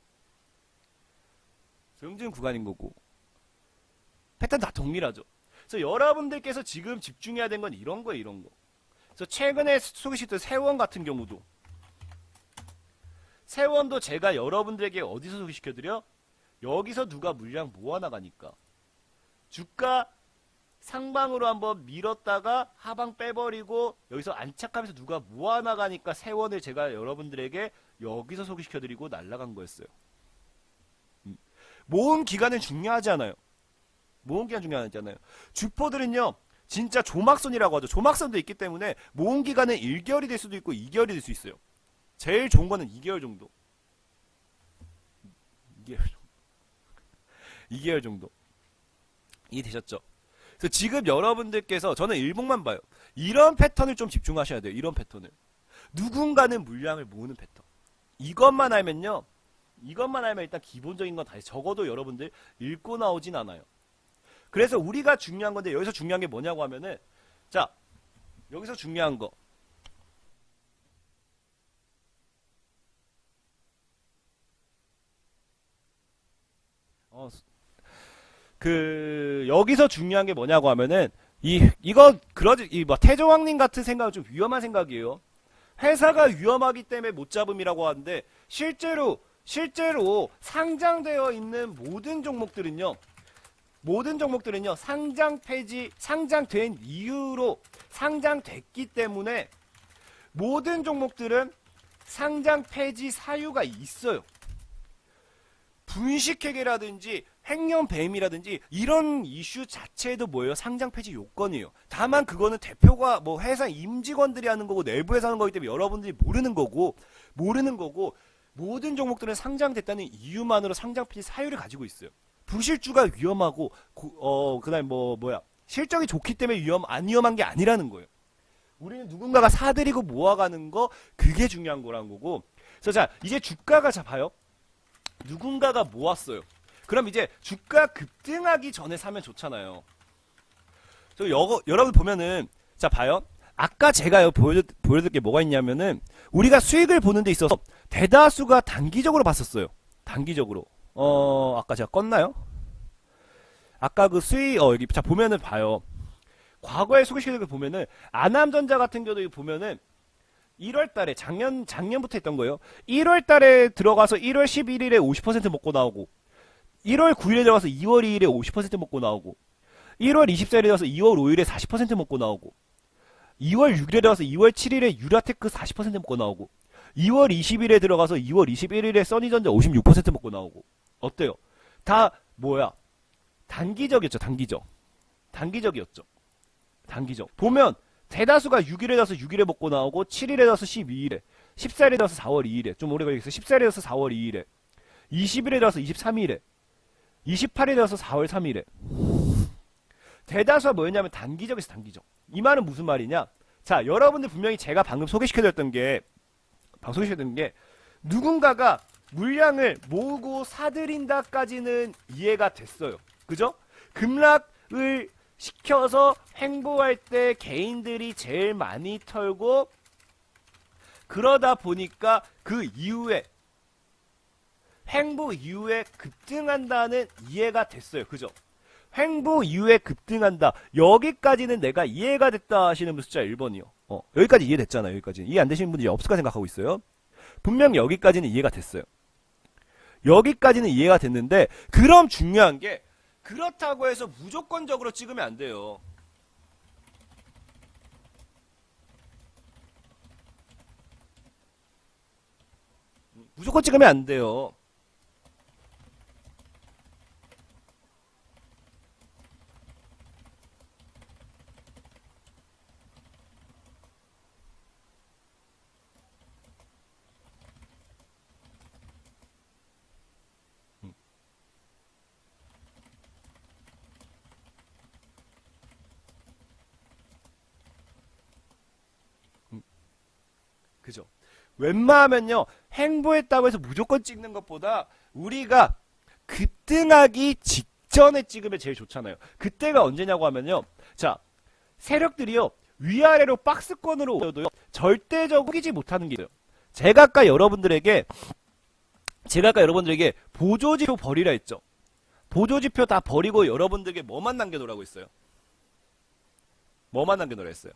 Speaker 1: 조정 구간인 거고 패턴 다 동일하죠. 그래서 여러분들께서 지금 집중해야 되는 건 이런 거예요. 이런 거. 그래서 최근에 소개시켰던 세원 같은 경우도 세원도 제가 여러분들에게 어디서 소개시켜드려? 여기서 누가 물량 모아나가니까 주가 상방으로 한번 밀었다가 하방 빼버리고 여기서 안착하면서 누가 모아나가니까 세원을 제가 여러분들에게 여기서 소개시켜드리고 날라간 거였어요. 모은 기간은 중요하지 않아요. 모은 기간 중요하지 않아요. 주포들은요 진짜 조막선이라고 하죠. 조막선도 있기 때문에 모은 기간은 1개월이 될 수도 있고 2개월이 될 수 있어요. 제일 좋은 거는 2개월 정도. 2개월 정도. 이해되셨죠? 그래서 지금 여러분들께서 저는 일봉만 봐요. 이런 패턴을 좀 집중하셔야 돼요. 이런 패턴을. 누군가는 물량을 모으는 패턴. 이것만 알면요. 이것만 알면 일단 기본적인 건 다 적어도 여러분들 읽고 나오진 않아요. 그래서 우리가 중요한 건데 여기서 중요한 게 뭐냐고 하면은 자 여기서 중요한 거 여기서 중요한 게 뭐냐고 하면은 이거 그러지 뭐 태조왕님 같은 생각은 좀 위험한 생각이에요. 회사가 위험하기 때문에 못 잡음이라고 하는데 실제로 상장되어 있는 모든 종목들은요 상장 폐지 상장된 이유로 상장됐기 때문에 모든 종목들은 상장 폐지 사유가 있어요. 분식회계라든지 횡령배임이라든지 이런 이슈 자체도 뭐예요? 상장 폐지 요건이에요. 다만 그거는 대표가 뭐 회사 임직원들이 하는 거고 내부에서 하는 거기 때문에 여러분들이 모르는 거고 모든 종목들은 상장됐다는 이유만으로 상장 폐지 사유를 가지고 있어요. 부실주가 위험하고 그다음에 실적이 좋기 때문에 안 위험한 게 아니라는 거예요. 우리는 누군가가 사들이고 모아가는 거 그게 중요한 거라는 거고. 그래서 자 이제 주가가 자 봐요. 누군가가 모았어요. 그럼 이제 주가 급등하기 전에 사면 좋잖아요. 여러분 보면은 자 봐요. 아까 제가 보여드릴 게 뭐가 있냐면은 우리가 수익을 보는 데 있어서 대다수가 단기적으로 봤었어요. 단기적으로. 아까 제가 껐나요? 아까 그 수익 여기 자 보면은 봐요. 과거에 소개시켜드린 거 보면은 아남전자 같은 경우도 보면은 1월달에 작년부터 했던 거예요. 1월달에 들어가서 1월 11일에 50% 먹고 나오고 1월 9일에 들어가서 2월 2일에 50% 먹고 나오고 1월 24일에 들어가서 2월 5일에 40% 먹고 나오고 2월 6일에 들어가서 2월 7일에 유라테크 40% 먹고 나오고 2월 20일에 들어가서 2월 21일에 써니전자 56% 먹고 나오고 어때요? 다 뭐야? 단기적이었죠. 단기적이었죠. 보면 대다수가 6일에 들어서 6일에 먹고 나오고 7일에 들어서 12일에 14일에 들어서 4월 2일에 좀 오래 걸리겠어요. 14일에 들어서 4월 2일에 20일에 들어서 23일에 28일에 들어서 4월 3일에 대다수가 뭐였냐면 단기적에서 단기적. 이 말은 무슨 말이냐? 자 여러분들 분명히 제가 방금 소개시켜드렸던 게 누군가가 물량을 모으고 사들인다까지는 이해가 됐어요. 그죠? 급락을 시켜서 횡보할 때 개인들이 제일 많이 털고, 그러다 보니까 그 이후에 횡보 이후에 급등한다는 이해가 됐어요. 그죠? 횡보 이후에 급등한다. 여기까지는 내가 이해가 됐다 하시는 분 숫자 1번이요. 여기까지 이해됐잖아요. 여기까지는. 이해 안 되시는 분들이 없을까 생각하고 있어요. 분명 여기까지는 이해가 됐어요. 여기까지는 이해가 됐는데, 그럼 중요한 게, 그렇다고 해서 무조건적으로 찍으면 안 돼요. 무조건 찍으면 안 돼요. 그죠? 웬만하면요, 횡보했다고 해서 무조건 찍는 것보다 우리가 급등하기 직전에 찍으면 제일 좋잖아요. 그때가 언제냐고 하면요, 자, 세력들이요, 위아래로 박스권으로 오도요 절대적으로 이기지 못하는 게 있어요. 제가 아까 여러분들에게 보조지표 버리라 했죠. 보조지표 다 버리고 여러분들에게 뭐만 남겨놓으라고 했어요? 뭐만 남겨놓으라 했어요?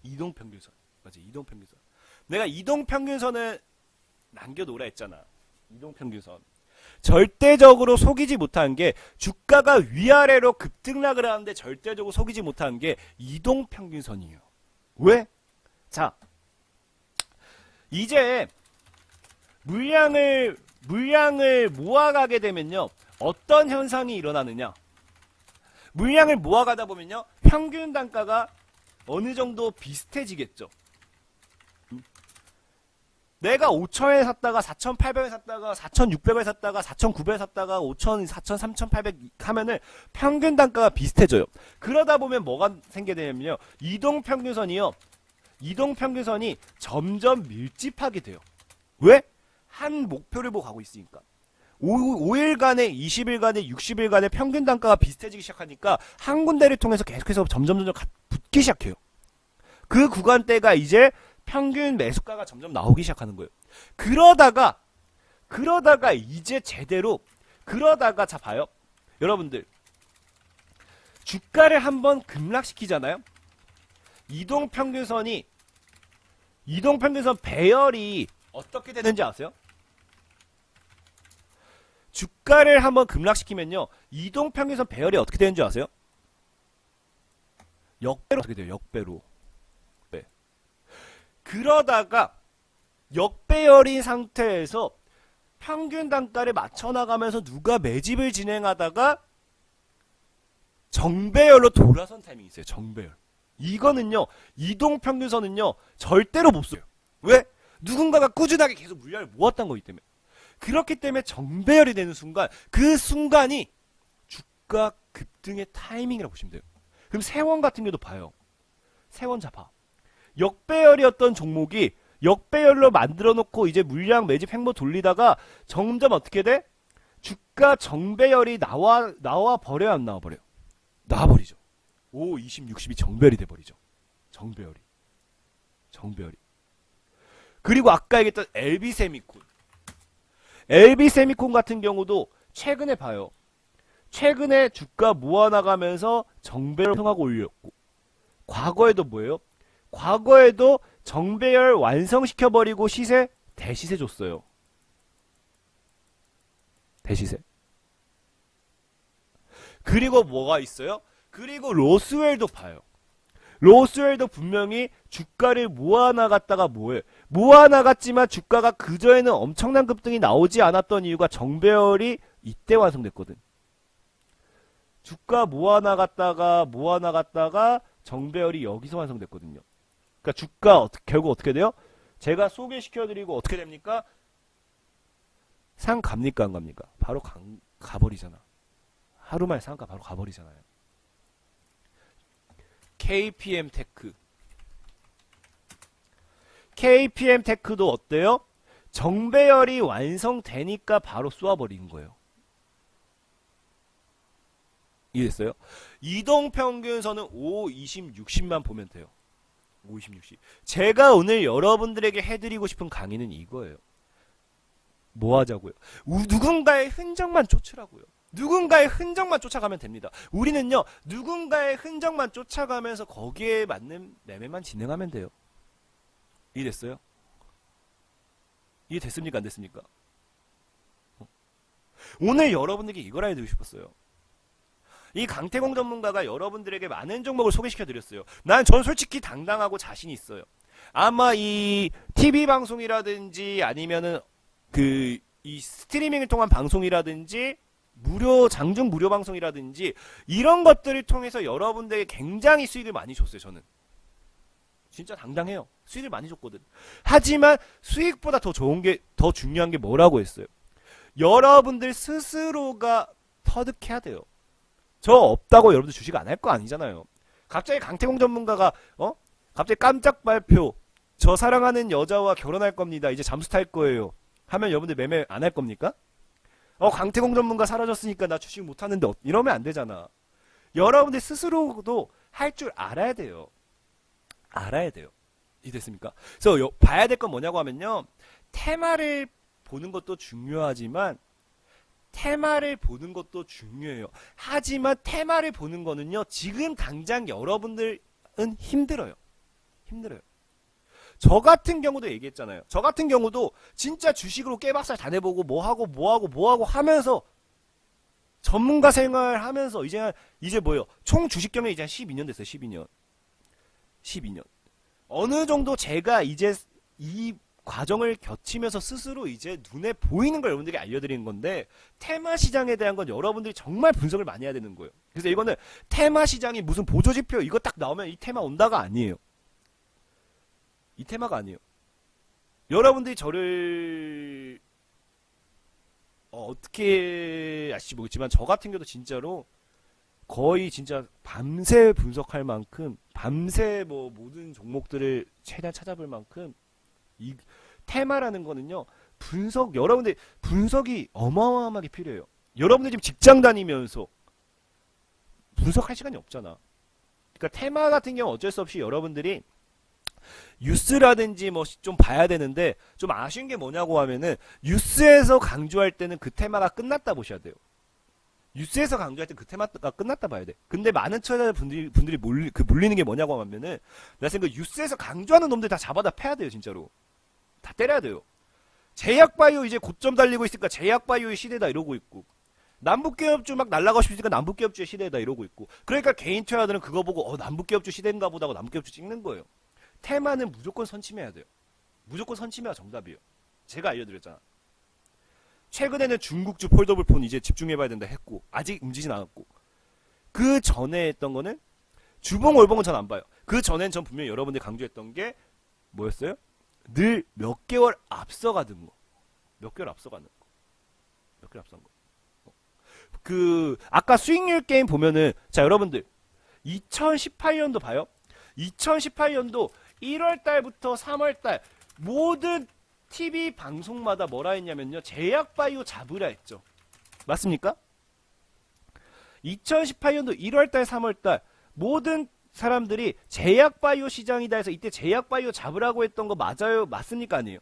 Speaker 1: 이동평균선. 맞지? 이동평균선. 내가 이동평균선을 남겨놓으라 했잖아. 이동평균선. 절대적으로 속이지 못한 게, 주가가 위아래로 급등락을 하는데 절대적으로 속이지 못한 게 이동평균선이에요. 왜? 자, 이제 물량을 모아가게 되면요, 어떤 현상이 일어나느냐? 물량을 모아가다 보면요, 평균 단가가 어느 정도 비슷해지겠죠. 내가 5,000에 샀다가 4,800에 샀다가 4,600에 샀다가 4,900에 샀다가 5,000, 4,000, 3,800 하면은 평균 단가가 비슷해져요. 그러다 보면 뭐가 생기게 되냐면요, 이동평균선이 점점 밀집하게 돼요. 왜? 한 목표를 보고 가고 있으니까. 5일간에, 20일간에, 60일간에 평균 단가가 비슷해지기 시작하니까 한 군데를 통해서 계속해서 점점 붙기 시작해요. 그 구간대가 이제 평균 매수가가 점점 나오기 시작하는 거예요. 그러다가 이제 제대로, 자 봐요. 여러분들, 주가를 한번 급락시키잖아요. 이동평균선 배열이 어떻게 되는지 아세요? 주가를 한번 급락시키면요, 이동평균선 배열이 어떻게 되는지 아세요? 역배로 어떻게 돼요? 역배로. 네. 그러다가 역배열인 상태에서 평균 단가를 맞춰 나가면서 누가 매집을 진행하다가 정배열로 돌아선 타이밍이 있어요. 정배열. 이거는요, 이동평균선은요, 절대로 못 써요. 왜? 누군가가 꾸준하게 계속 물량을 모았던 거기 때문에. 그렇기 때문에 정배열이 되는 순간, 그 순간이 주가 급등의 타이밍이라고 보시면 돼요. 그럼 세원 같은 경우도 봐요. 세원 잡아. 역배열이었던 종목이 역배열로 만들어 놓고 이제 물량 매집 횡보 돌리다가 점점 어떻게 돼? 주가 정배열이 나와 버려요, 안 나와 버려요? 나와 버리죠. 5, 20, 60이 정배열이 돼 버리죠. 정배열이. 그리고 아까 얘기했던 LB세미콘 같은 경우도 최근에 봐요. 최근에 주가 모아나가면서 정배열 형하고 올렸고, 과거에도 뭐예요? 과거에도 정배열 완성시켜버리고 시세 대시세 줬어요. 대시세. 그리고 뭐가 있어요? 그리고 로스웰도 봐요. 로스웰도 분명히 주가를 모아나갔다가 뭐예요? 모아나갔지만 주가가 그전에는 엄청난 급등이 나오지 않았던 이유가 정배열이 이때 완성됐거든. 주가 모아나갔다가 정배열이 여기서 완성됐거든요. 그러니까 주가 결국 어떻게 돼요? 제가 소개시켜드리고 어떻게 됩니까? 상 갑니까 안 갑니까? 바로 가버리잖아. 하루 만에 상가 바로 가버리잖아요. KPM 테크. KPM 테크도 어때요? 정배열이 완성되니까 바로 쏘아버리는 거예요. 이해됐어요? 이동평균선은 5, 20, 60만 보면 돼요. 5, 20, 60. 제가 오늘 여러분들에게 해드리고 싶은 강의는 이거예요. 뭐 하자고요? 누군가의 흔적만 쫓으라고요. 누군가의 흔적만 쫓아가면 됩니다. 우리는요, 누군가의 흔적만 쫓아가면서 거기에 맞는 매매만 진행하면 돼요. 이해됐어요? 이해됐습니까? 안 됐습니까? 오늘 여러분들에게 이걸 알려드리고 싶었어요. 이 강태공 전문가가 여러분들에게 많은 종목을 소개시켜드렸어요. 전 솔직히 당당하고 자신이 있어요. 아마 이 TV 방송이라든지 아니면은 이 스트리밍을 통한 방송이라든지 장중 무료 방송이라든지 이런 것들을 통해서 여러분들에게 굉장히 수익을 많이 줬어요. 저는 진짜 당당해요. 수익을 많이 줬거든. 하지만 수익보다 더 중요한 게 뭐라고 했어요? 여러분들 스스로가 터득해야 돼요. 저 없다고 여러분들 주식 안 할 거 아니잖아요. 갑자기 강태공 전문가가 갑자기 깜짝 발표, 저 사랑하는 여자와 결혼할 겁니다, 이제 잠수 탈 거예요 하면 여러분들 매매 안 할 겁니까? 강태공 전문가 사라졌으니까 나 주식 못 하는데 이러면 안 되잖아. 여러분들 스스로도 할 줄 알아야 돼요. 알아야 돼요. 이해됐습니까? 그래서 봐야 될 건 뭐냐고 하면요, 테마를 보는 것도 중요하지만 테마를 보는 것도 중요해요. 하지만 테마를 보는 거는요, 지금 당장 여러분들은 힘들어요. 저 같은 경우도 얘기했잖아요. 저 같은 경우도 진짜 주식으로 깨박살 다 내보고 뭐하고 하면서 전문가 생활 하면서 이제 뭐예요? 총 주식 경력이 이제 한 12년 됐어요. 12년. 어느 정도 제가 이제 이 과정을 거치면서 스스로 이제 눈에 보이는 걸 여러분들에게 알려드리는 건데, 테마 시장에 대한 건 여러분들이 정말 분석을 많이 해야 되는 거예요. 그래서 이거는 테마 시장이 무슨 보조지표 이거 딱 나오면 이 테마 온다가 아니에요. 이 테마가 아니에요. 여러분들이 저를 어떻게 아실지 모르겠지만 저 같은 경우도 진짜로 거의 진짜 밤새 분석할 만큼, 밤새 모든 종목들을 최대한 찾아볼 만큼 이 테마라는 거는요, 여러분들 분석이 어마어마하게 필요해요. 여러분들 지금 직장 다니면서 분석할 시간이 없잖아. 그러니까 테마 같은 경우 어쩔 수 없이 여러분들이 뉴스라든지 좀 봐야 되는데, 좀 아쉬운 게 뭐냐고 하면은 뉴스에서 강조할 때는 그 테마가 끝났다 보셔야 돼요. 뉴스에서 강조할 때 그 테마가 끝났다 봐야 돼. 근데 많은 투자자분들이 몰리는 게 뭐냐고 하면은, 내가 생각 뉴스에서 강조하는 놈들 다 잡아다 패야 돼요. 진짜로 다 때려야 돼요. 제약바이오 이제 고점 달리고 있으니까 제약바이오의 시대다 이러고 있고, 남북기업주 막 날라가고 싶으니까 남북기업주의 시대다 이러고 있고, 그러니까 개인 투자자들은 그거 보고 남북기업주 시대인가 보다 하고 남북기업주 찍는 거예요. 테마는 무조건 선침해야 돼요. 무조건 선침해야 정답이에요. 제가 알려드렸잖아. 최근에는 중국주 폴더블폰 이제 집중해봐야 된다 했고, 아직 움직이진 않았고, 그 전에 했던 거는 주봉 월봉은 전 안 봐요. 그 전엔 전 분명히 여러분들이 강조했던 게 뭐였어요? 늘 몇 개월 앞서가는 거. 몇 개월 앞서가는 거. 아까 수익률 게임 보면은, 자, 여러분들 2018년도 봐요. 2018년도 1월달부터 3월달 모든 TV 방송마다 뭐라 했냐면요, 제약바이오 잡으라 했죠. 맞습니까? 2018년도 1월달 3월달 모든 사람들이 제약바이오 시장이다 해서 이때 제약바이오 잡으라고 했던 거 맞아요? 맞습니까? 아니에요?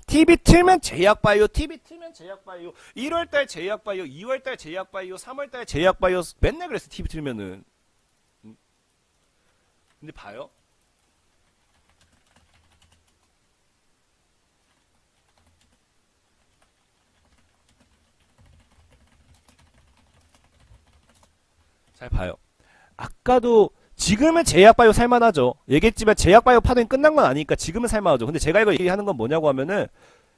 Speaker 1: TV 틀면 제약바이오, TV 틀면 제약바이오, 1월달 제약바이오, 2월달 제약바이오, 3월달 제약바이오, 맨날 그랬어. TV 틀면은. 근데 봐요. 잘 봐요. 아까도 지금은 제약바이오 살만하죠. 얘기했지만 제약바이오 파동이 끝난 건 아니니까 지금은 살만하죠. 근데 제가 이거 얘기하는 건 뭐냐고 하면은,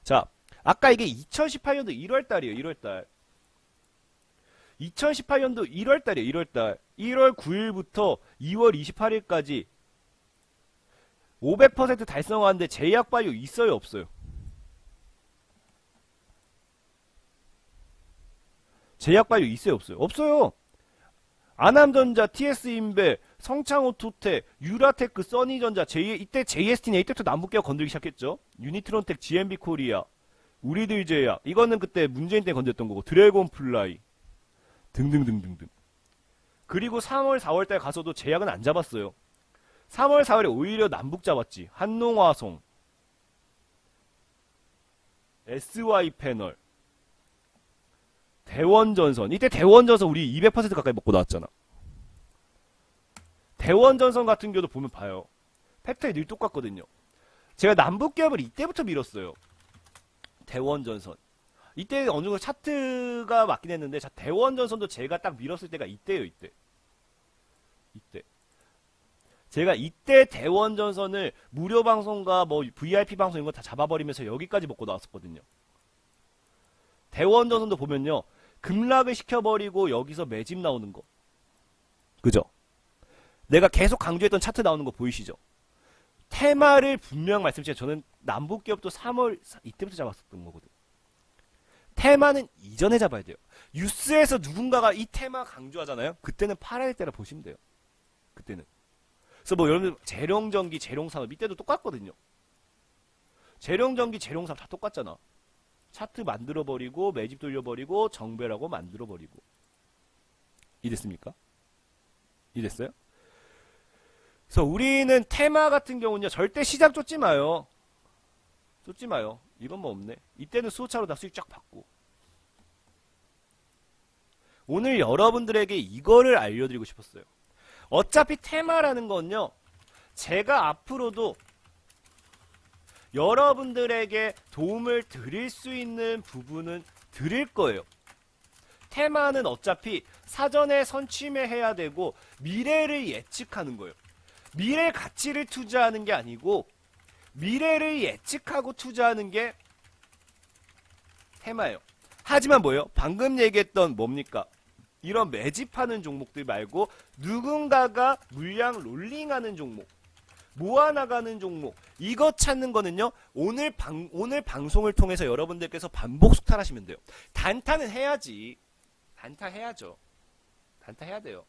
Speaker 1: 자, 아까 이게 2018년도 1월달이에요. 1월달. 2018년도 1월달이에요. 1월달. 1월 9일부터 2월 28일까지 500% 달성하는데 제약바이오 있어요, 없어요? 제약바이오 있어요, 없어요? 없어요. 아남전자, TS인베, 성창오토테, 유라테크, 써니전자, 이때 JST네. 이때부터 남북계가 건들기 시작했죠. 유니트론텍, GMB코리아, 우리들제약, 이거는 그때 문재인 때 건졌던 거고, 드래곤플라이 등등등등등. 그리고 3월, 4월달 가서도 제약은 안 잡았어요. 3월, 4월에 오히려 남북 잡았지. 한농화성, SY패널, 대원전선. 이때 대원전선 우리 200% 가까이 먹고 나왔잖아. 대원전선 같은 경우도 보면 봐요. 패턴이 늘 똑같거든요. 제가 남북기업을 이때부터 밀었어요. 대원전선. 이때 어느 정도 차트가 맞긴 했는데, 자, 대원전선도 제가 딱 밀었을 때가 이때예요, 이때. 제가 이때 대원전선을 무료 방송과 뭐 VIP 방송 이런 거 다 잡아버리면서 여기까지 먹고 나왔었거든요. 대원전선도 보면요, 급락을 시켜버리고 여기서 매집 나오는 거. 그죠? 내가 계속 강조했던 차트 나오는 거 보이시죠? 테마를 분명 말씀드리면 저는 남북기업도 3월 이때부터 잡았었던 거거든. 테마는 이전에 잡아야 돼요. 뉴스에서 누군가가 이 테마 강조하잖아요. 그때는 팔아야 될 때라 보시면 돼요. 그때는. 그래서 뭐 여러분들 재룡전기, 재룡산업 이때도 똑같거든요. 재룡전기, 재룡산업 다 똑같잖아. 차트 만들어버리고 매집 돌려버리고 정배라고 만들어버리고. 이랬습니까? 이랬어요? 그래서 우리는 테마 같은 경우는요, 절대 시장 쫓지 마요. 쫓지 마요. 이건 뭐 없네. 이때는 수호차로 다 수익 쫙 받고. 오늘 여러분들에게 이거를 알려드리고 싶었어요. 어차피 테마라는 건요, 제가 앞으로도 여러분들에게 도움을 드릴 수 있는 부분은 드릴 거예요. 테마는 어차피 사전에 선취매해야 되고 미래를 예측하는 거예요. 미래 가치를 투자하는 게 아니고 미래를 예측하고 투자하는 게 테마예요. 하지만 뭐예요? 방금 얘기했던 뭡니까? 이런 매집하는 종목들 말고 누군가가 물량 롤링하는 종목, 모아나가는 종목, 이거 찾는 거는요, 오늘 방송을 통해서 여러분들께서 반복 숙달하시면 돼요. 단타는 해야지. 단타 해야죠. 단타 해야 돼요.